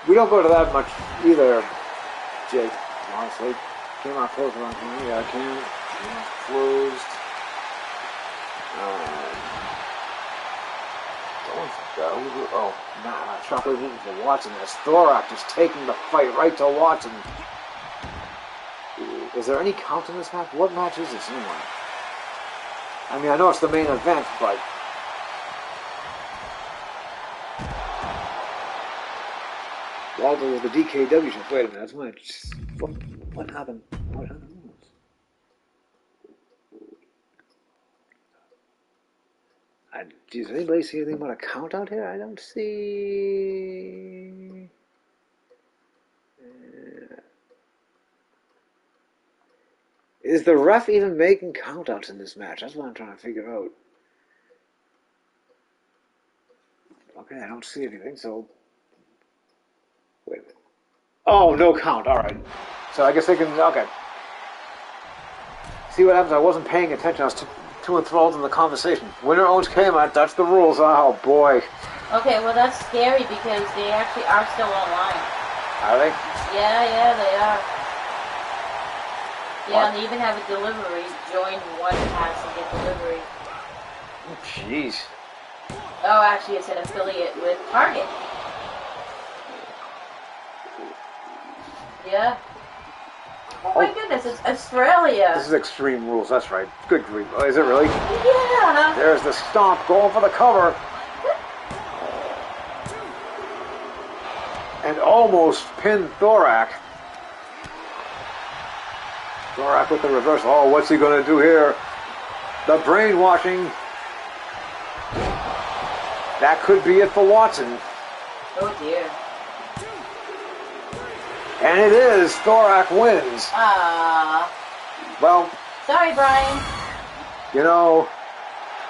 We don't go to that much either, Jake. Honestly. Came out closed around here. Yeah, I can't. Closed. Shockwave moving for Watson. As Thorak just taking the fight right to Watson. Is there any count in this match? What match is this anyway? I mean, I know it's the main event, but... Walter with the DKW show. Wait a minute, that's my... What happened? What happened? Does anybody see anything about a count out here? I don't see... Is the ref even making countouts in this match? That's what I'm trying to figure out. Okay, I don't see anything, so... Wait a minute. Oh, no count. All right. So I guess they can... Okay. See what happens? I wasn't paying attention. I was too enthralled in the conversation. Winner owns Kmart. That's the rules. Oh, boy. Okay, well, that's scary because they actually are still online. Are they? Yeah, they are. Yeah, What? and they even have a delivery. Join one pass and get delivery. Oh, jeez. Oh, actually, it's an affiliate with Target. Yeah. Oh my goodness, it's Australia. This is Extreme Rules. That's right. Good grief. Oh, is it really? Yeah. There's the stomp going for the cover. And almost pinned Thorak. Thorak with the reversal. Oh, what's he going to do here? The brainwashing. That could be it for Watson. Oh dear. And it is. Thorak wins. Well. Sorry, Brian. You know,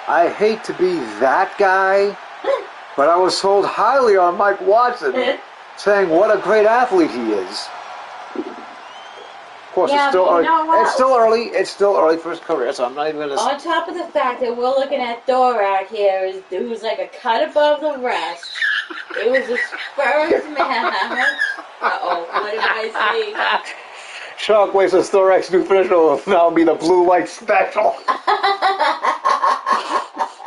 I hate to be that guy, but I was told highly on Mike Watson, saying what a great athlete he is. Of course, yeah, it's still early. You know what? It's still early for his career, so I'm not even going to... On top of the fact that we're looking at Thorak here, who's like a cut above the rest. It was his first match. Uh-oh, what did I say? Shockwave says Thorak's new finisher will now be the blue light special.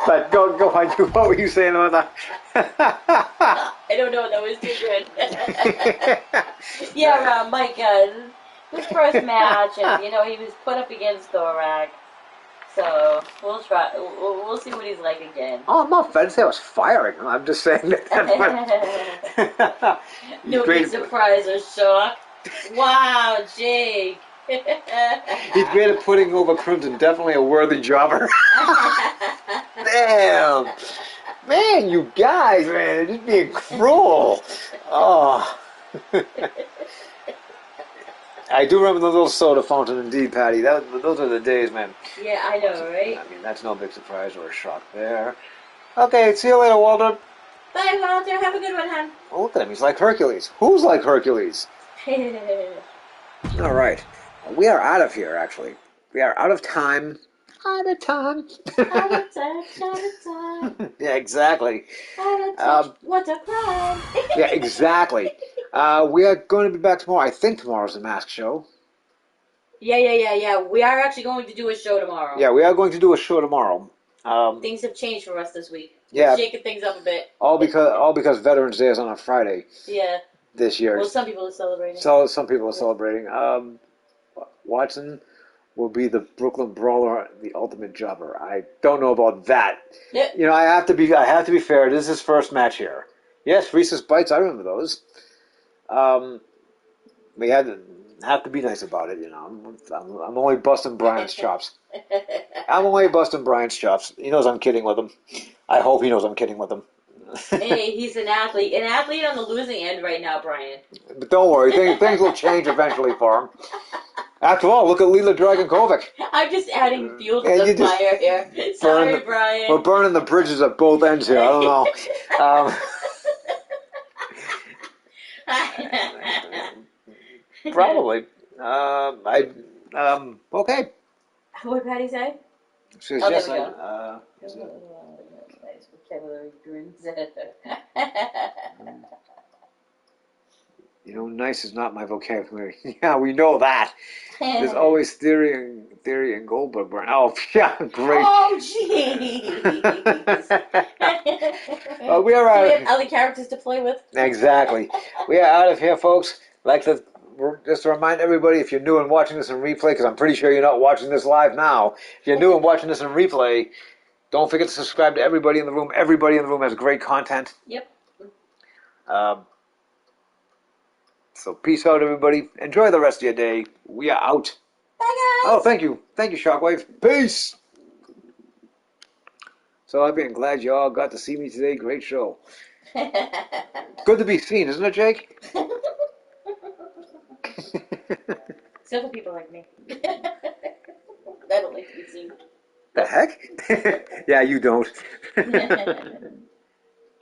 But go on, what were you saying about that? I don't know, that was too good. Yeah, Mike, his first match, and he was put up against Thorak. So we'll try. We'll see what he's like again. Oh, I'm not. I didn't say I was firing him. I'm just saying that. No big surprise or shock. Wow, Jake. He's great at putting over Crimson. Definitely a worthy jobber. Damn. Man, you guys, man, just being cruel. Oh. I do remember the little soda fountain, indeed, Patty. Those are the days, man. Yeah, I know, right? I mean, that's no big surprise or a shock there. Okay, see you later, Walter. Bye, Walter. Have a good one, hon. Oh, look at him. He's like Hercules. Who's like Hercules? All right. We are out of here, actually. We are out of time. Out of time. Out of touch, out of time. Yeah, exactly. Out of touch, what a crime. Yeah, exactly. We are going to be back tomorrow. I think tomorrow's the mask show. Yeah. We are actually going to do a show tomorrow. Yeah, we are going to do a show tomorrow. Things have changed for us this week. Yeah. We're shaking things up a bit. All because Veterans Day is on a Friday. Yeah. This year. Well, some people are celebrating. So some people are celebrating. Watson will be the Brooklyn Brawler, the ultimate jobber. I don't know about that. Yep. You know, I have to be fair. This is his first match here. Yes, Reese's Bites. I remember those. We have to be nice about it. You know, I'm only busting Brian's chops. I'm only busting Brian's chops. He knows I'm kidding with him. I hope he knows I'm kidding with him. Hey, he's an athlete. An athlete on the losing end right now, Brian. But don't worry, things will change eventually for him. After all, look at Lila Dragonkovic. I'm just adding fuel to the fire here. Sorry, Brian. We're burning the bridges at both ends here. I don't know. Probably. Okay. What did Patty say? She says, yes, Nice vocabulary grins. You know, nice is not my vocabulary. Yeah, we know that. There's always theory and Goldberg. Oh, yeah, great. Oh, jeez. We are out. Do we have other characters to play with? Exactly. We are out of here, folks. Just to remind everybody, if you're new and watching this in replay, because I'm pretty sure you're not watching this live now. If you're new and watching this in replay, don't forget to subscribe to everybody in the room. Everybody in the room has great content. Yep. So peace out, everybody. Enjoy the rest of your day. We are out. Bye, guys. Oh, thank you. Thank you, Shockwave. Peace. So I've been glad you all got to see me today. Great show. Good to be seen, isn't it, Jake? Except for people like me. That don't like to be seen. The heck? Yeah, you don't.